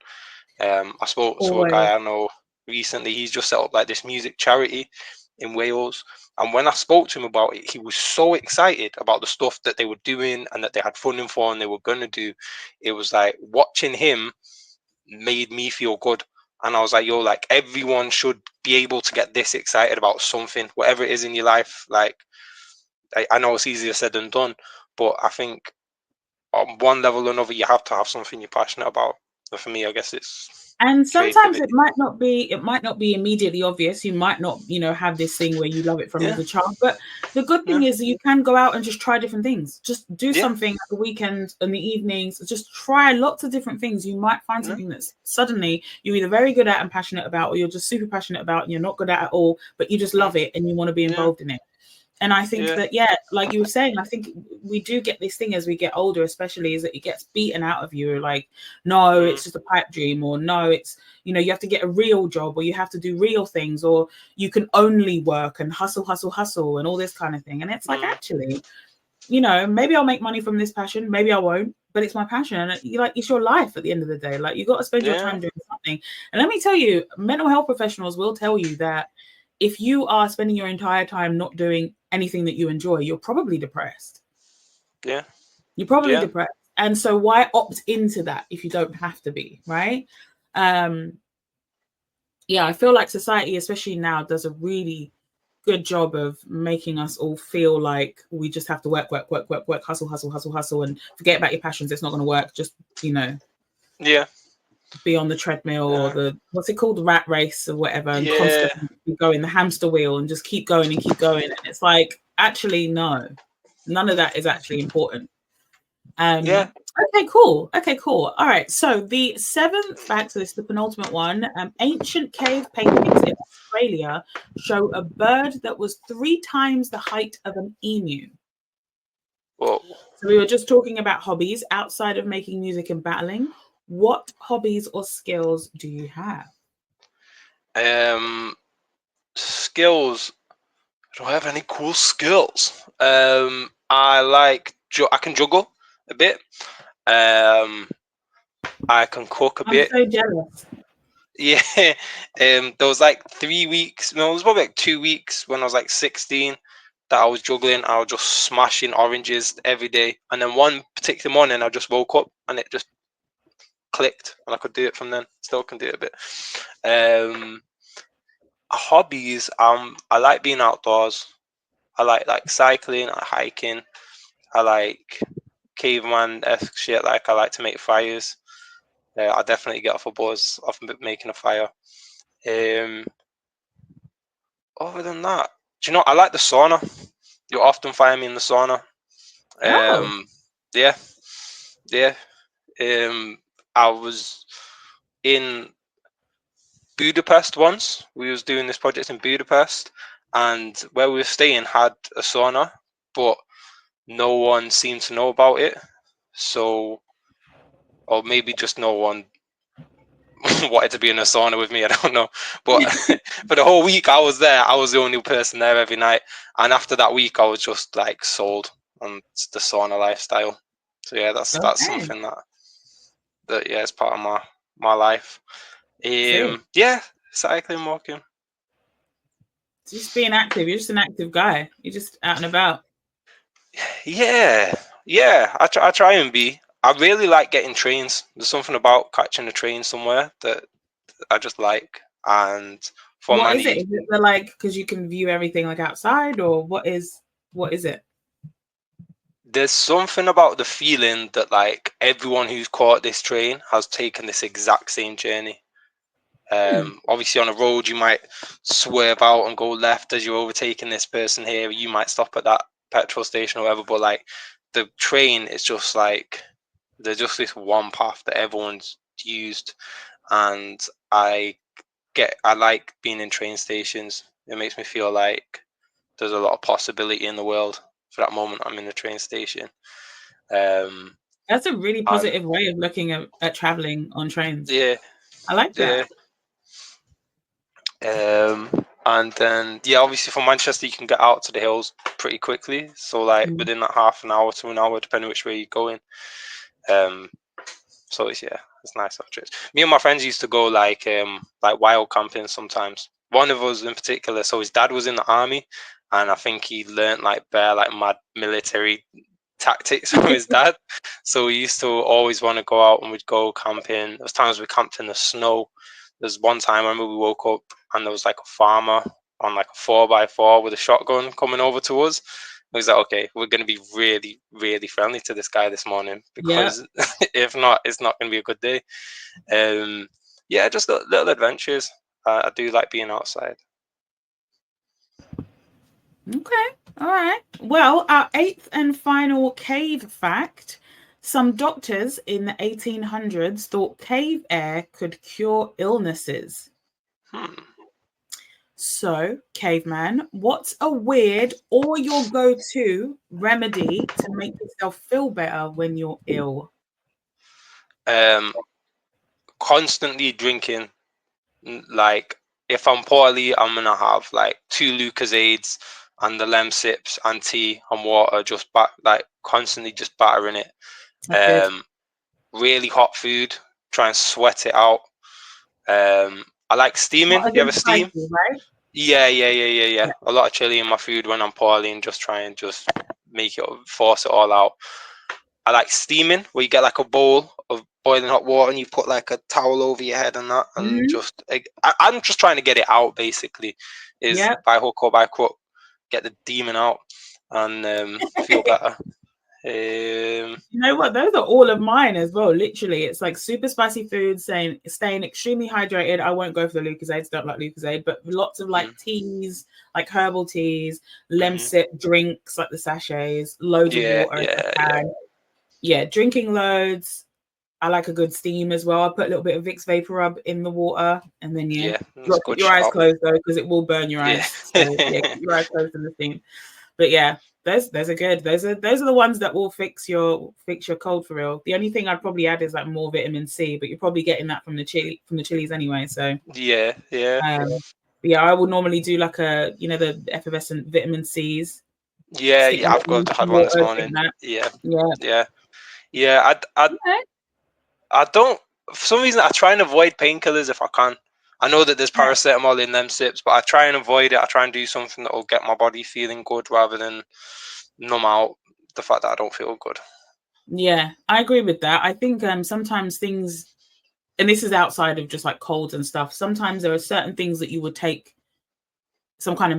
Speaker 2: I spoke to a
Speaker 1: Always.
Speaker 2: guy I know recently. He's just set up like this music charity in Wales, and when I spoke to him about it, he was so excited about the stuff that they were doing and that they had funding for and they were gonna do. It was like watching him made me feel good. And I was like, yo, like, everyone should be able to get this excited about something, whatever it is in your life. Like, I know it's easier said than done, but I think on one level or another, you have to have something you're passionate about. And for me, I guess it's
Speaker 1: And sometimes
Speaker 2: creativity.
Speaker 1: it might not be immediately obvious. You might not, have this thing where you love it from
Speaker 2: Yeah,
Speaker 1: as a child. But the good
Speaker 2: yeah,
Speaker 1: thing is that you can go out and just try different things. Just do
Speaker 2: yeah,
Speaker 1: something at the weekend and the evenings. Just try lots of different things. You might find
Speaker 2: yeah,
Speaker 1: something that's suddenly you're either very good at and passionate about, or you're just super passionate about and you're not good at all, but you just love it and you want to be
Speaker 2: yeah,
Speaker 1: involved in it. And I think
Speaker 2: yeah,
Speaker 1: that, yeah, like you were saying, I think we do get this thing as we get older, especially, is that it gets beaten out of you. Like, no, it's just a pipe dream, or no, it's, you have to get a real job, or you have to do real things, or you can only work and hustle, hustle, hustle, and all this kind of thing. And it's like, actually, maybe I'll make money from this passion, maybe I won't, but it's my passion. And it's your life at the end of the day. Like, you got to spend your
Speaker 2: yeah,
Speaker 1: time doing something. And let me tell you, mental health professionals will tell you that if you are spending your entire time not doing anything that you enjoy, you're probably depressed.
Speaker 2: yeah,
Speaker 1: You're probably
Speaker 2: yeah,
Speaker 1: depressed. And so why opt into that if you don't have to be, right? Yeah, I feel like society, especially now, does a really good job of making us all feel like we just have to work, work, work, work, work, hustle, hustle, hustle, hustle, and forget about your passions. It's not going to work. Just,
Speaker 2: yeah,
Speaker 1: be on the treadmill or what's it called, the rat race or whatever, and
Speaker 2: yeah,
Speaker 1: constantly keep going, the hamster wheel, and just keep going and keep going. And it's like, actually, no, none of that is actually important.
Speaker 2: yeah.
Speaker 1: Okay, cool. All right. So the seventh fact, so this is the penultimate one. Ancient cave paintings in Australia show a bird that was 3 times the height of an emu.
Speaker 2: Well,
Speaker 1: So we were just talking about hobbies outside of making music and battling. What hobbies or skills do you have?
Speaker 2: skills. Do I have any cool skills? I can juggle a bit. I can cook a
Speaker 1: I'm
Speaker 2: bit.
Speaker 1: so jealous.
Speaker 2: Yeah. There was like 3 weeks. No, it was probably like 2 weeks when I was like 16 that I was juggling. I was just smashing oranges every day. And then one particular morning, I just woke up and it just clicked, and I could do it from then. Still can do it a bit. Hobbies. I like being outdoors. I like cycling, I hiking. I like caveman-esque shit. Like, I like to make fires. I definitely get off a buzz off making a fire. Um, Other than that, do you know, I like the sauna. You'll often find me in the sauna.
Speaker 1: Oh,
Speaker 2: Yeah, yeah. I was in Budapest once. We was doing this project in Budapest, and where we were staying had a sauna, but no one seemed to know about it. So, or maybe just no one wanted to be in a sauna with me. I don't know. But for the whole week I was there, I was the only person there every night. And after that week, I was just like sold on the sauna lifestyle. So yeah, that's
Speaker 1: okay.
Speaker 2: something that yeah, is part of my life.
Speaker 1: See,
Speaker 2: Yeah, cycling, walking.
Speaker 1: just being active. You're just an active guy. You're just out and about.
Speaker 2: Yeah, yeah. I try and be. I really like getting trains. There's something about catching a train somewhere that I just like. And for
Speaker 1: What is it?
Speaker 2: money,
Speaker 1: Is it the, like, because you can view everything like outside, or what is it?
Speaker 2: there's something about the feeling that like everyone who's caught this train has taken this exact same journey. Obviously, on a road, you might swerve out and go left as you're overtaking this person here. You might stop at that petrol station or whatever. But like the train is just like there's just this one path that everyone's used, and I like being in train stations. It makes me feel like there's a lot of possibility in the world. For that moment, I'm in the train station.
Speaker 1: That's a really
Speaker 2: And
Speaker 1: positive way of looking at traveling on trains.
Speaker 2: yeah,
Speaker 1: I like
Speaker 2: yeah.
Speaker 1: that.
Speaker 2: And then yeah, obviously from Manchester you can get out to the hills pretty quickly. So like
Speaker 1: Mm.
Speaker 2: within that half an hour to an hour, depending which way you're going. Um, so it's nice on trips. Me and my friends used to go like wild camping sometimes. One of us in particular, so his dad was in the army, and I think he learnt like mad military tactics from his dad. So we used to always want to go out and we'd go camping. There was times we camped in the snow. There's one time I remember we woke up and there was like a farmer on like a 4x4 with a shotgun coming over to us. It was like, okay, we're going to be really, really friendly to this guy this morning
Speaker 1: Yeah.
Speaker 2: because if not, it's not going to be a good day. Yeah, just little adventures. I do like being outside.
Speaker 1: Okay. All right. Well, our eighth and final cave fact. Some doctors in the 1800s thought cave air could cure illnesses.
Speaker 2: Hmm.
Speaker 1: So, caveman, what's a weird or your go-to remedy to make yourself feel better when you're ill?
Speaker 2: Um, Constantly drinking. Like if I'm poorly, I'm gonna have like 2 Lucozades and the Lemsips and tea and water, just like constantly just battering it.
Speaker 1: That's good.
Speaker 2: Um, Really hot food, try and sweat it out. I like steaming.
Speaker 1: What, as
Speaker 2: You
Speaker 1: in
Speaker 2: ever steam?
Speaker 1: spicy, right?
Speaker 2: Yeah. A lot of chili in my food when I'm poorly and just try and just make it force it all out. I like steaming, where you get like a bowl of boiling hot water and you put like a towel over your head and that, and
Speaker 1: Mm-hmm.
Speaker 2: just I'm just trying to get it out. Basically, is
Speaker 1: Yep.
Speaker 2: by hook or by crook, get the demon out and feel better.
Speaker 1: You know what? Those are all of mine as well. Literally, it's like super spicy food, staying extremely hydrated. I won't go for the Lucozades, don't like Lucozade, but lots of like
Speaker 2: mm,
Speaker 1: teas, like herbal teas,
Speaker 2: mhm.
Speaker 1: Lemsip drinks, like the sachets, loads of
Speaker 2: Yeah,
Speaker 1: water if
Speaker 2: yeah,
Speaker 1: I
Speaker 2: yeah,
Speaker 1: can. Yeah, drinking loads. I like a good steam as well. I put a little bit of Vicks Vapor Rub in the water, and then you
Speaker 2: yeah.
Speaker 1: got
Speaker 2: That's
Speaker 1: to
Speaker 2: a
Speaker 1: keep
Speaker 2: good
Speaker 1: your eyes
Speaker 2: shout.
Speaker 1: closed though, because it will burn your
Speaker 2: Yeah,
Speaker 1: eyes. So yeah, keep your eyes closed in the steam. But yeah, those are good. Those are the ones that will fix your cold for real. The only thing I'd probably add is like more vitamin C, but you're probably getting that from the chilies anyway. So
Speaker 2: yeah.
Speaker 1: but yeah, I would normally do like the effervescent vitamin C's, stick
Speaker 2: Yeah.
Speaker 1: them
Speaker 2: I've
Speaker 1: in
Speaker 2: got had
Speaker 1: some
Speaker 2: one this
Speaker 1: water, drink
Speaker 2: morning.
Speaker 1: that.
Speaker 2: Yeah,
Speaker 1: Yeah.
Speaker 2: yeah, yeah.
Speaker 1: Okay.
Speaker 2: I don't. For some reason, I try and avoid painkillers if I can. I know that there's
Speaker 1: Yeah.
Speaker 2: paracetamol in them sips, but I try and avoid it. I try and do something that will get my body feeling good rather than numb out the fact that I don't feel good.
Speaker 1: Yeah, I agree with that. I think sometimes things, and this is outside of just like colds and stuff, sometimes there are certain things that you would take some kind of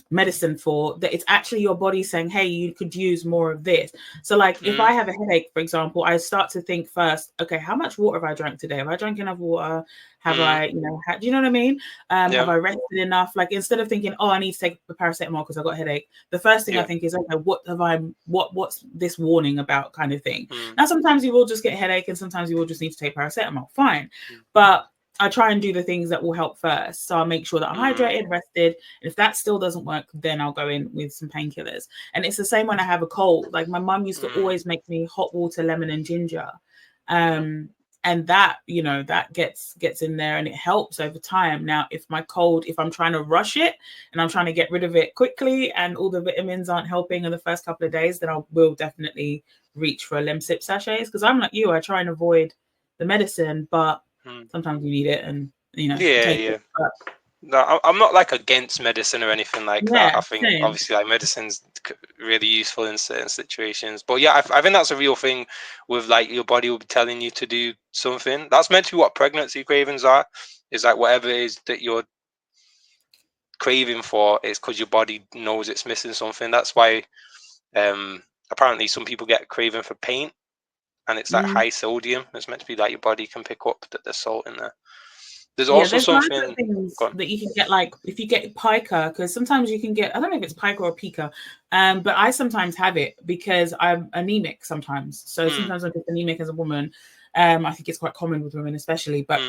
Speaker 1: medicine for, that it's actually your body saying, hey, you could use more of this. So like if I
Speaker 2: Mm,
Speaker 1: have a headache, for example, I start to think first, okay, how much water have I drank today? Have I drank enough water? Have
Speaker 2: mm,
Speaker 1: I, do you know what I mean? Have
Speaker 2: yeah,
Speaker 1: I rested enough? Like instead of thinking, oh, I need to take the paracetamol because I got a headache, the first thing I
Speaker 2: yeah,
Speaker 1: think is, okay, what's this warning about, kind of thing.
Speaker 2: mm,
Speaker 1: Now sometimes you will just get a headache and sometimes you will just need to take paracetamol, fine.
Speaker 2: mm,
Speaker 1: But I try and do the things that will help first. So I'll make sure that I'm
Speaker 2: mm,
Speaker 1: hydrated, rested. And if that still doesn't work, then I'll go in with some painkillers. And it's the same when I have a cold. Like my mum used to
Speaker 2: mm,
Speaker 1: always make me hot water, lemon, and ginger.
Speaker 2: mm,
Speaker 1: And that, that gets in there and it helps over time. Now, if I'm trying to rush it and I'm trying to get rid of it quickly and all the vitamins aren't helping in the first couple of days, then I will definitely reach for a Lemsip sachets, because I'm like you, I try and avoid the medicine, but
Speaker 2: mm.
Speaker 1: sometimes you need it, and
Speaker 2: Yeah,
Speaker 1: take it.
Speaker 2: yeah.
Speaker 1: But
Speaker 2: No, I'm not like against medicine or anything like that.
Speaker 1: yeah,
Speaker 2: I think
Speaker 1: same.
Speaker 2: obviously like medicine's really useful in certain situations. But yeah, I think that's a real thing with like your body will be telling you to do something. That's meant to be what pregnancy cravings are. Is like whatever it is that you're craving for is because your body knows it's missing something. That's why apparently some people get craving for paint and it's like
Speaker 1: Mm,
Speaker 2: high sodium. It's meant to be like your body can pick up that there's salt in there. There's
Speaker 1: Yeah,
Speaker 2: also
Speaker 1: there's loads of
Speaker 2: something.
Speaker 1: things
Speaker 2: Go on.
Speaker 1: that you can get, like if you get pica, because sometimes you can get, I don't know if it's pica or pica, but I sometimes have it because I'm anemic sometimes. So sometimes I'm just anemic as a woman. I think it's quite common with women especially, but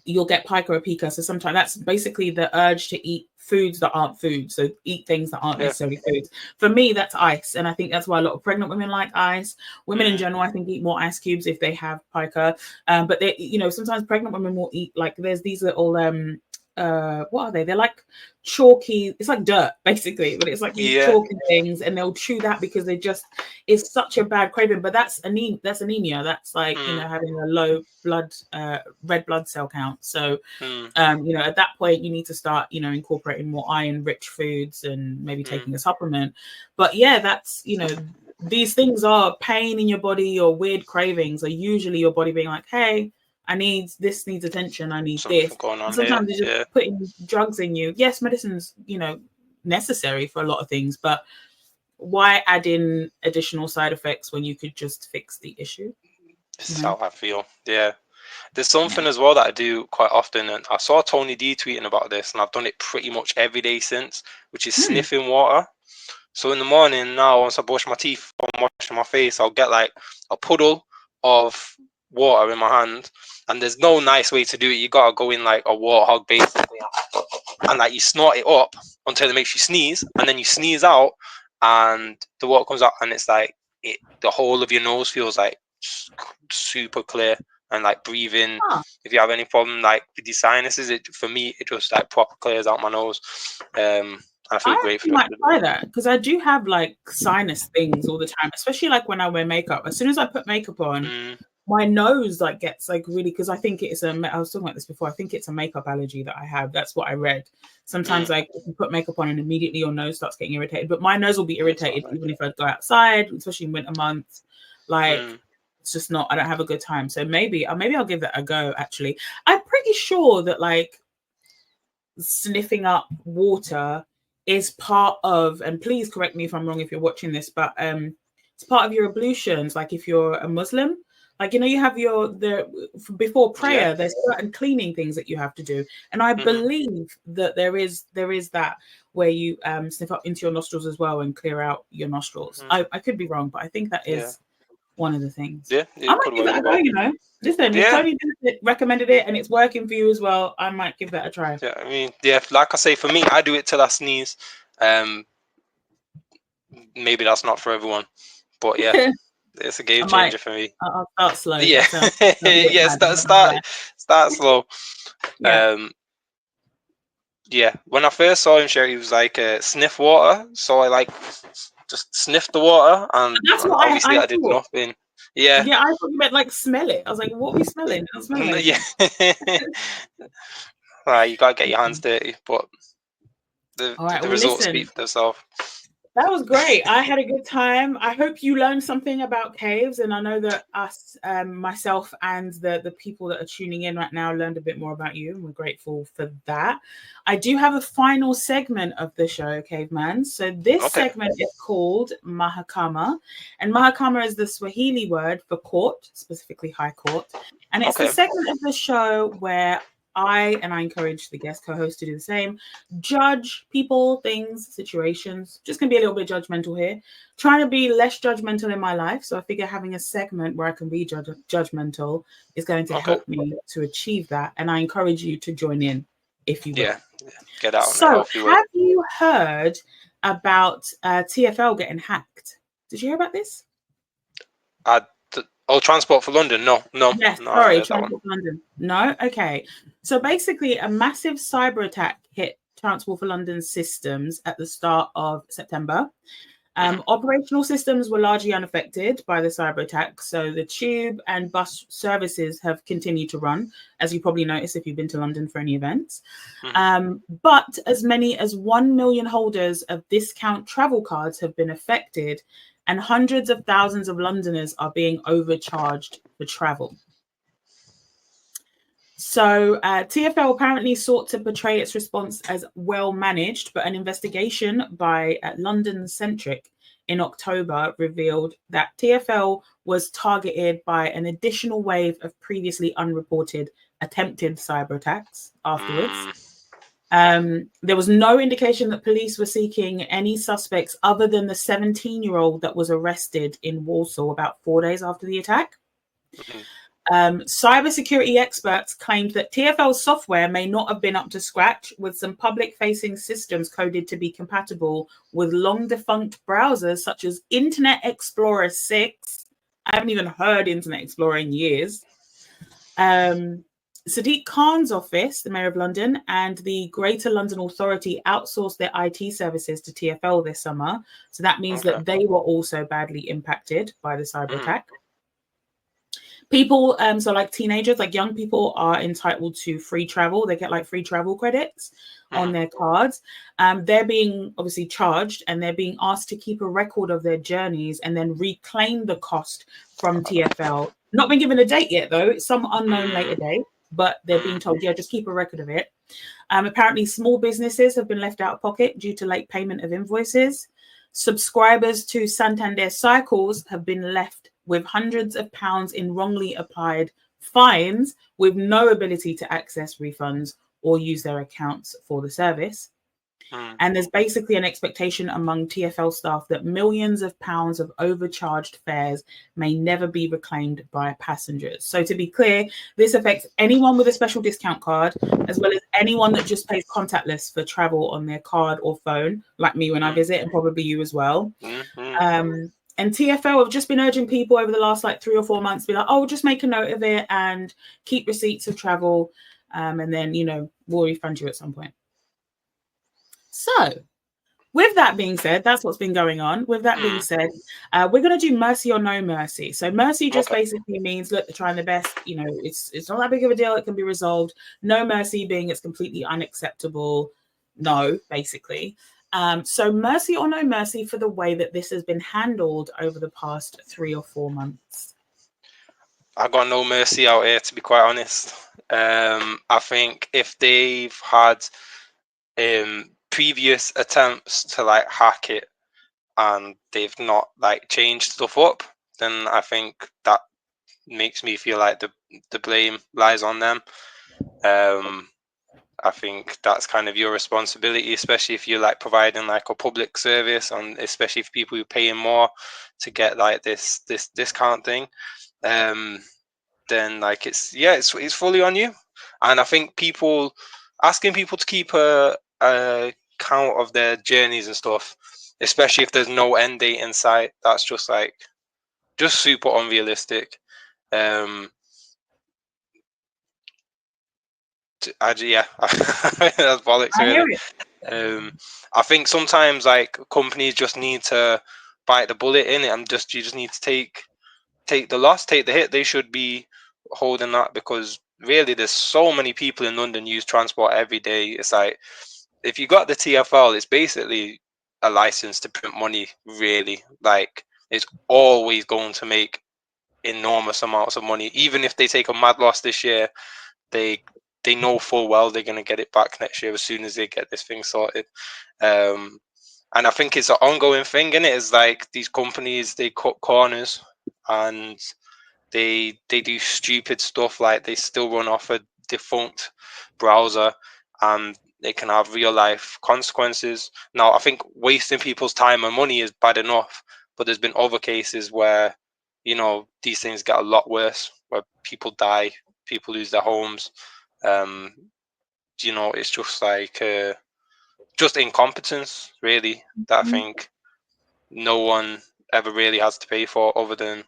Speaker 1: you'll get pica or pica. So sometimes that's basically the urge to eat foods that aren't food. So eat things that aren't necessarily foods. For me, that's ice. And I think that's why a lot of pregnant women like ice. Women in general, I think, eat more ice cubes if they have pica. But they, you know, sometimes pregnant women will eat, like, there's these little what are they? They're like chalky, it's like dirt basically, but it's like these chalky things, and they'll chew that because they just, it's such a bad craving. But that's anemia. That's like, you know, having a low blood red blood cell count. So you know, at that point you need to start, you know, incorporating more iron rich foods and maybe taking a supplement. But yeah, that's, you know, these things are pain in your body or weird cravings are usually your body being like, hey, this needs attention. I need
Speaker 2: Something
Speaker 1: this.
Speaker 2: going on
Speaker 1: Sometimes
Speaker 2: here.
Speaker 1: it's just putting drugs in you. Yes, medicine's, you know, necessary for a lot of things, but why add in additional side effects when you could just fix the issue?
Speaker 2: This is how I feel. Yeah. There's something as well that I do quite often, and I saw Tony D tweeting about this, and I've done it pretty much every day since, which is sniffing water. So in the morning now, once I brush my teeth, I'm washing my face, I'll get like a puddle of water in my hand, and there's no nice way to do it. You gotta go in like a warthog basically, and like you snort it up until it makes you sneeze, and then you sneeze out, and the water comes out, and it's like the whole of your nose feels like super clear, and like breathing. If you have any problem like with your sinuses, for me it just like proper clears out my nose. I feel great for it.
Speaker 1: I might try that because I do have like sinus things all the time, especially like when I wear makeup. As soon as I put makeup on, my nose like gets like really, because I think it's I was talking about this before. I think it's a makeup allergy that I have. That's what I read. Sometimes like if you put makeup on and immediately your nose starts getting irritated, but my nose will be irritated even if I go outside, especially in winter months. Like it's just not, I don't have a good time. So maybe I'll give that a go. Actually, I'm pretty sure that like sniffing up water is part of, and please correct me if I'm wrong if you're watching this, but it's part of your ablutions. Like if you're a Muslim, like, you know, you have before prayer, there's certain cleaning things that you have to do. And I believe that there is that where you sniff up into your nostrils as well and clear out your nostrils. I could be wrong, but I think that is one of the things.
Speaker 2: Yeah,
Speaker 1: I might give that a go, you know. Listen, if Tony recommended it and it's working for you as well, I might give that a try.
Speaker 2: Yeah, I mean, like I say, for me, I do it till I sneeze. Maybe that's not for everyone, but yeah, it's a game changer for me.
Speaker 1: I'll start slow.
Speaker 2: Yeah, start slow. Yeah, when I first saw him share, he was like sniff water, so I like just sniffed the water, and
Speaker 1: that's what
Speaker 2: obviously I did nothing. Yeah,
Speaker 1: I thought you meant like smell it. I was like, what are we smelling? I don't smell anything.
Speaker 2: You gotta get your hands dirty, but the results speak for themselves.
Speaker 1: That was great. I had a good time. I hope you learned something about caves, and I know that us, myself, and the people that are tuning in right now learned a bit more about you, and we're grateful for that. I do have a final segment of the show, Caveman. So this segment is called Mahakama, and Mahakama is the Swahili word for court, specifically High Court, and it's the segment of the show where I encourage the guest co-host to do the same, judge people, things, situations. Just gonna be a little bit judgmental here. Trying to be less judgmental in my life. So I figure having a segment where I can be judgmental is going to help me to achieve that. And I encourage you to join in if you will.
Speaker 2: Yeah, get out.
Speaker 1: So have you heard about TfL getting hacked? Did you hear about this?
Speaker 2: Transport for London? No.
Speaker 1: Yes, sorry, Transport for London. No? Okay. So basically, a massive cyber attack hit Transport for London's systems at the start of September. Operational systems were largely unaffected by the cyber attack. So the tube and bus services have continued to run, as you probably noticed if you've been to London for any events. But as many as 1 million holders of discount travel cards have been affected, and hundreds of thousands of Londoners are being overcharged for travel. So TfL apparently sought to portray its response as well managed, but an investigation by London Centric in October revealed that TfL was targeted by an additional wave of previously unreported attempted cyber attacks afterwards. There was no indication that police were seeking any suspects other than the 17-year-old that was arrested in Warsaw about 4 days after the attack. Cybersecurity experts claimed that TfL's software may not have been up to scratch, with some public-facing systems coded to be compatible with long-defunct browsers such as Internet Explorer 6. I haven't even heard Internet Explorer in years. Sadiq Khan's office, the Mayor of London, and the Greater London Authority outsourced their IT services to TfL this summer. So that means that they were also badly impacted by the cyber attack. People, so like teenagers, like young people, are entitled to free travel. They get like free travel credits on their cards. They're being obviously charged, and they're being asked to keep a record of their journeys and then reclaim the cost from TfL. Not been given a date yet, though. It's some unknown later date, but they're being told, yeah, just keep a record of it. Apparently, small businesses have been left out of pocket due to late payment of invoices. Subscribers to Santander Cycles have been left with hundreds of pounds in wrongly applied fines, with no ability to access refunds or use their accounts for the service. And there's basically an expectation among TfL staff that millions of pounds of overcharged fares may never be reclaimed by passengers. So to be clear, this affects anyone with a special discount card, as well as anyone that just pays contactless for travel on their card or phone, like me when I visit, and probably you as well. And TfL have just been urging people over the last like 3 or 4 months to be like, oh, just make a note of it and keep receipts of travel. And then, you know, we'll refund you at some point. So with that being said, that's what's been going on. With that being said, we're going to do mercy or no mercy. So mercy just basically means, look, they're trying their best. You know, it's not that big of a deal. It can be resolved. No mercy being it's completely unacceptable. No, basically. So mercy or no mercy for the way that this has been handled over the past 3 or 4 months.
Speaker 2: I got no mercy out here, to be quite honest. I think if they've had previous attempts to like hack it and they've not like changed stuff up, then I think that makes me feel like the blame lies on them. I think that's kind of your responsibility, especially if you're like providing like a public service, and especially for people who are paying more to get like this discount thing. Then like it's fully on you. And I think asking people to keep a count of their journeys and stuff, especially if there's no end date in sight, that's just super unrealistic. Yeah, that's bollocks, really. I think sometimes like companies just need to bite the bullet in it, and you just need to take the loss, take the hit. They should be holding that, because really there's so many people in London use transport every day. It's like, if you got the TfL, it's basically a license to print money, really. Like, it's always going to make enormous amounts of money. Even if they take a mad loss this year, they know full well they're going to get it back next year as soon as they get this thing sorted. And I think it's an ongoing thing, innit? It's like these companies, they cut corners and they do stupid stuff, like they still run off a defunct browser, and it can have real life consequences. Now, I think wasting people's time and money is bad enough, but there's been other cases where, you know, these things get a lot worse, where people die, people lose their homes. You know, it's just like just incompetence, really, that I think no one ever really has to pay for, other than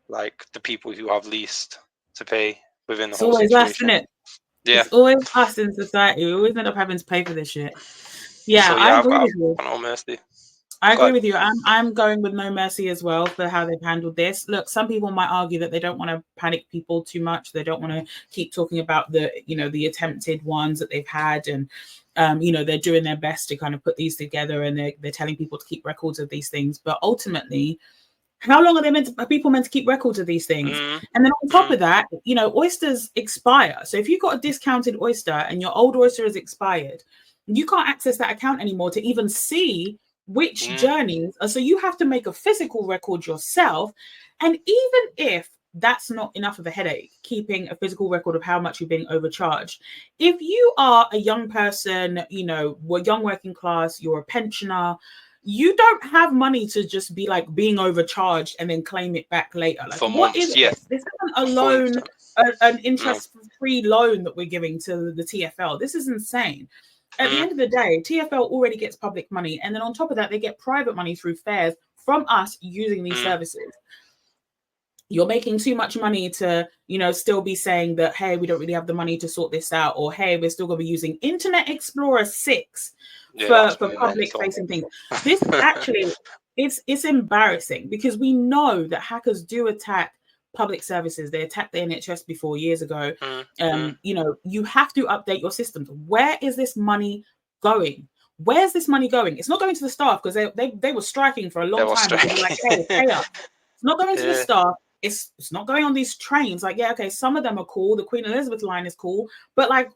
Speaker 2: like the people who have least to pay within the whole situation.
Speaker 1: It's always us, isn't it? Yeah. It's always us in society. We always end up having to pay for this shit. Yeah, so, I agree with you.
Speaker 2: No mercy.
Speaker 1: I agree with you. I'm going with no mercy as well for how they've handled this. Look, some people might argue that they don't want to panic people too much. They don't want to keep talking about the attempted ones that they've had, and they're doing their best to kind of put these together, and they're telling people to keep records of these things. But ultimately, how long are people meant to keep records of these things? And then on top of that, oysters expire. So if you've got a discounted oyster and your old oyster is expired, you can't access that account anymore to even see which journeys. So you have to make a physical record yourself. And even if that's not enough of a headache, keeping a physical record of how much you're being overcharged, if you are a young person, you know, we're young working class, you're a pensioner, you don't have money to just be like being overcharged and then claim it back later. Like,
Speaker 2: For
Speaker 1: what
Speaker 2: months,
Speaker 1: is
Speaker 2: yeah.
Speaker 1: this? This isn't a
Speaker 2: 100%.
Speaker 1: loan, an interest-free loan that we're giving to the TFL. This is insane. At the end of the day, TFL already gets public money, and then on top of that, they get private money through fares from us using these services. You're making too much money to, you know, still be saying that, hey, we don't really have the money to sort this out, or hey, we're still going to be using Internet Explorer 6 for public facing things. This actually, it's embarrassing, because we know that hackers do attack public services. They attacked the NHS before years ago. You know, you have to update your systems. Where is this money going? Where's this money going? It's not going to the staff, because they were striking for a long time. Because they're like, hey, pay us. It's not going to the staff. It's not going on these trains. Like, yeah, okay, some of them are cool. The Queen Elizabeth line is cool, but like,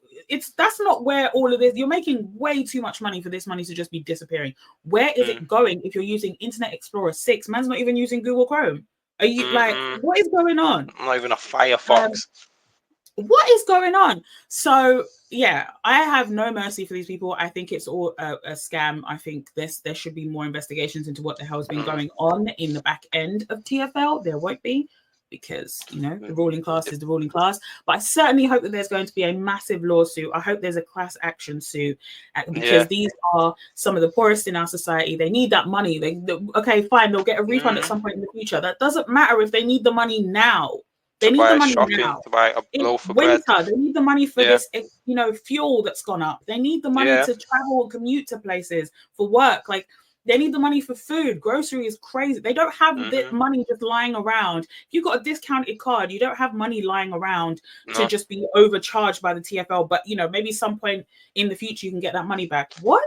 Speaker 1: that's not where all of this. You're making way too much money for this money to just be disappearing. Where is it going? If you're using Internet Explorer 6, man's not even using Google Chrome. Are you like, what is going on?
Speaker 2: Not even a Firefox.
Speaker 1: What is going on? So yeah, I have no mercy for these people. I think it's all a scam. I think there should be more investigations into what the hell has been going on in the back end of TFL. There won't be, because, you know, the ruling class is the ruling class. But I certainly hope that there's going to be a massive lawsuit. I hope there's a class action suit, because these are some of the poorest in our society. They need that money. Okay, fine, they'll get a refund at some point in the future. That doesn't matter if they need the money now. They need the money now.
Speaker 2: To buy a loaf of bread.
Speaker 1: Winter, they need the money for this, you know, fuel that's gone up. They need the money to travel and commute to places for work. Like, they need the money for food. Grocery is crazy. They don't have the money just lying around. If you've got a discounted card, you don't have money lying around to just be overcharged by the TFL. But, you know, maybe some point in the future you can get that money back. What?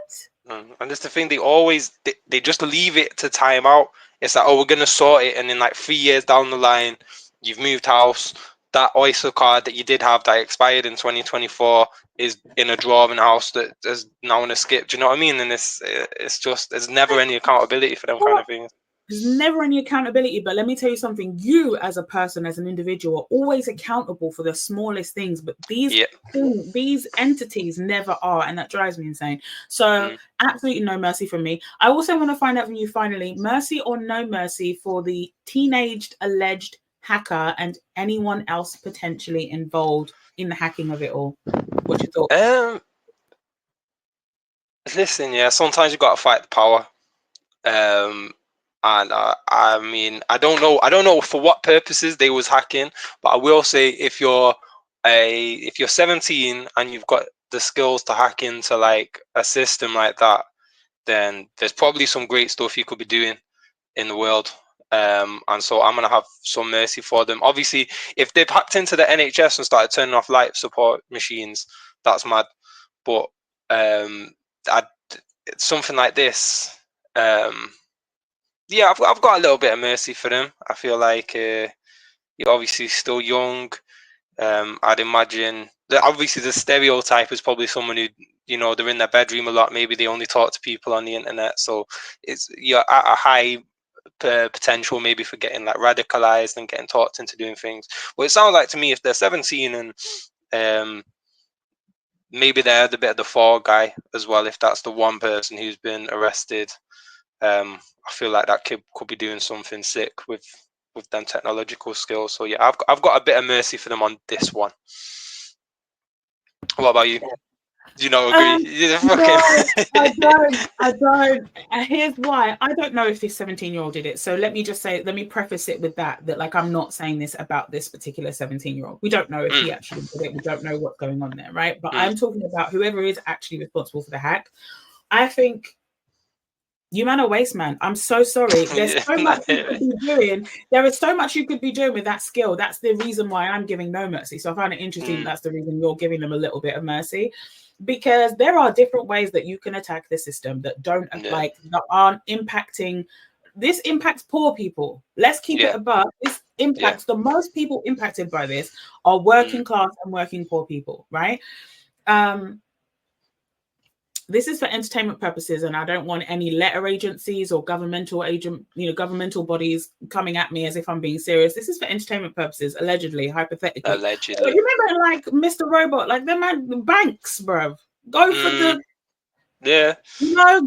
Speaker 2: And that's the thing. They just leave it to time out. It's like, oh, we're gonna sort it, and then like 3 years down the line, you've moved house. That Oyster card that you did have that expired in 2024 is in a drawer in a house that is now in a skip. Do you know what I mean? And it's just, there's never any accountability for them kind of things.
Speaker 1: There's never any accountability. But let me tell you something. You, as a person, as an individual, are always accountable for the smallest things. But these entities never are, and that drives me insane. So absolutely no mercy from me. I also want to find out from you, finally, mercy or no mercy for the teenaged alleged hacker and anyone else potentially involved in the hacking of it all. What's your thought?
Speaker 2: Listen, sometimes you got to fight the power. And I mean, I don't know for what purposes they was hacking, but I will say, if you're 17 and you've got the skills to hack into like a system like that, then there's probably some great stuff you could be doing in the world. And so I'm gonna have some mercy for them. Obviously, if they've hacked into the NHS and started turning off life support machines, that's mad. But something like this, I've got a little bit of mercy for them. I feel like you're obviously still young. I'd imagine that obviously the stereotype is probably someone who, you know, they're in their bedroom a lot. Maybe they only talk to people on the internet, so you're at a high potential maybe for getting like radicalized and getting talked into doing things. Well, it sounds like to me, if they're 17 and maybe they're the bit of the fall guy as well, if that's the one person who's been arrested, I feel like that kid could be doing something sick with them technological skills. So yeah, I've got a bit of mercy for them on this one. What about you? Do you not agree?
Speaker 1: No, I don't. Here's why. I don't know if this 17-year-old did it. So let me preface it with that like, I'm not saying this about this particular 17-year-old. We don't know if he actually did it. We don't know what's going on there, right? But I'm talking about whoever is actually responsible for the hack. I think you man are waste man. I'm so sorry. There's so much you could be doing. There is so much you could be doing with that skill. That's the reason why I'm giving no mercy. So I find it interesting that's the reason you're giving them a little bit of mercy, because there are different ways that you can attack the system that that aren't impacting. This impacts poor people. Let's keep it above. This impacts the most people impacted by this are working class and working poor people, right? this is for entertainment purposes, and I don't want any letter agencies or governmental bodies coming at me as if I'm being serious. This is for entertainment purposes, allegedly, hypothetically.
Speaker 2: Allegedly.
Speaker 1: You remember, like Mr. Robot, like the man, banks, bruv. Go for the,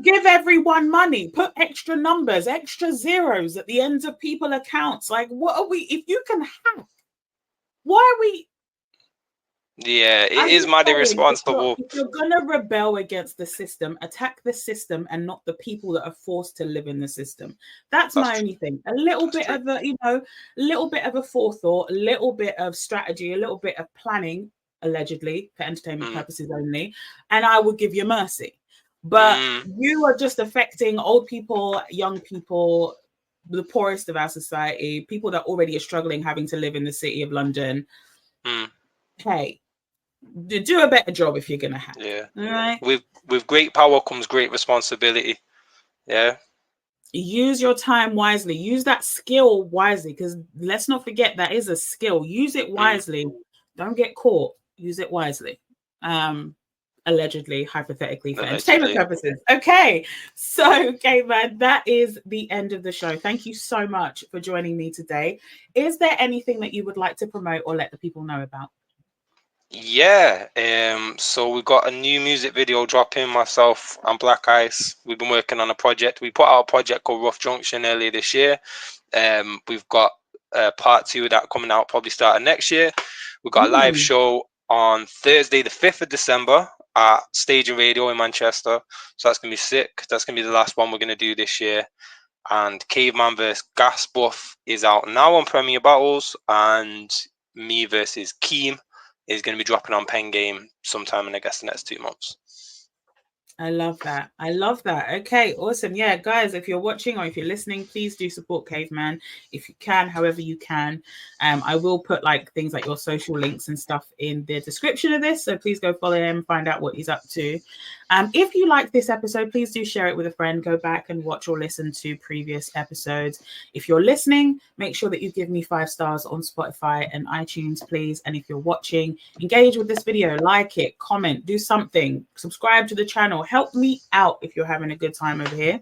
Speaker 1: give everyone money, put extra numbers, extra zeros at the ends of people's accounts. Like, what are we? If you can hack, why are we?
Speaker 2: Yeah, it is mad irresponsible.
Speaker 1: If you're gonna rebel against the system, attack the system and not the people that are forced to live in the system. That's my only thing. A little bit of a forethought, a little bit of strategy, a little bit of planning, allegedly for entertainment purposes only, and I will give you mercy. But you are just affecting old people, young people, the poorest of our society, people that already are struggling having to live in the city of London. Hey, do a better job if you're gonna have.
Speaker 2: Yeah.
Speaker 1: All right.
Speaker 2: With great power comes great responsibility. Yeah.
Speaker 1: Use your time wisely. Use that skill wisely, because let's not forget that is a skill. Use it wisely. Don't get caught. Use it wisely. Allegedly, hypothetically, for entertainment purposes. Okay, so Caveman, that is the end of the show. Thank you so much for joining me today. Is there anything that you would like to promote or let the people know about?
Speaker 2: Yeah, so we got a new music video dropping, myself and Black Ice. We've been working on a project. We put out a project called Rough Junction earlier this year. We've got part 2 of that coming out probably starting next year. We've got a live show on Thursday the 5th of December at Stage and Radio in Manchester. So that's going to be sick. That's going to be the last one we're going to do this year. And Caveman vs. Gas Buff is out now on Premier Battles, and me versus Keem is going to be dropping on Pen Game sometime in, I guess, the next 2 months.
Speaker 1: I love that. I love that. Okay, awesome. Yeah, guys, if you're watching or if you're listening, please do support Caveman if you can, however you can. I will put like things like your social links and stuff in the description of this, so please go follow him, find out what he's up to. If you like this episode, please do share it with a friend. Go back and watch or listen to previous episodes. If you're listening, make sure that you give me 5 stars on Spotify and iTunes, please. And if you're watching, engage with this video, like it, comment, do something, subscribe to the channel. Help me out if you're having a good time over here.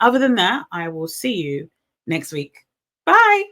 Speaker 1: Other than that, I will see you next week. Bye.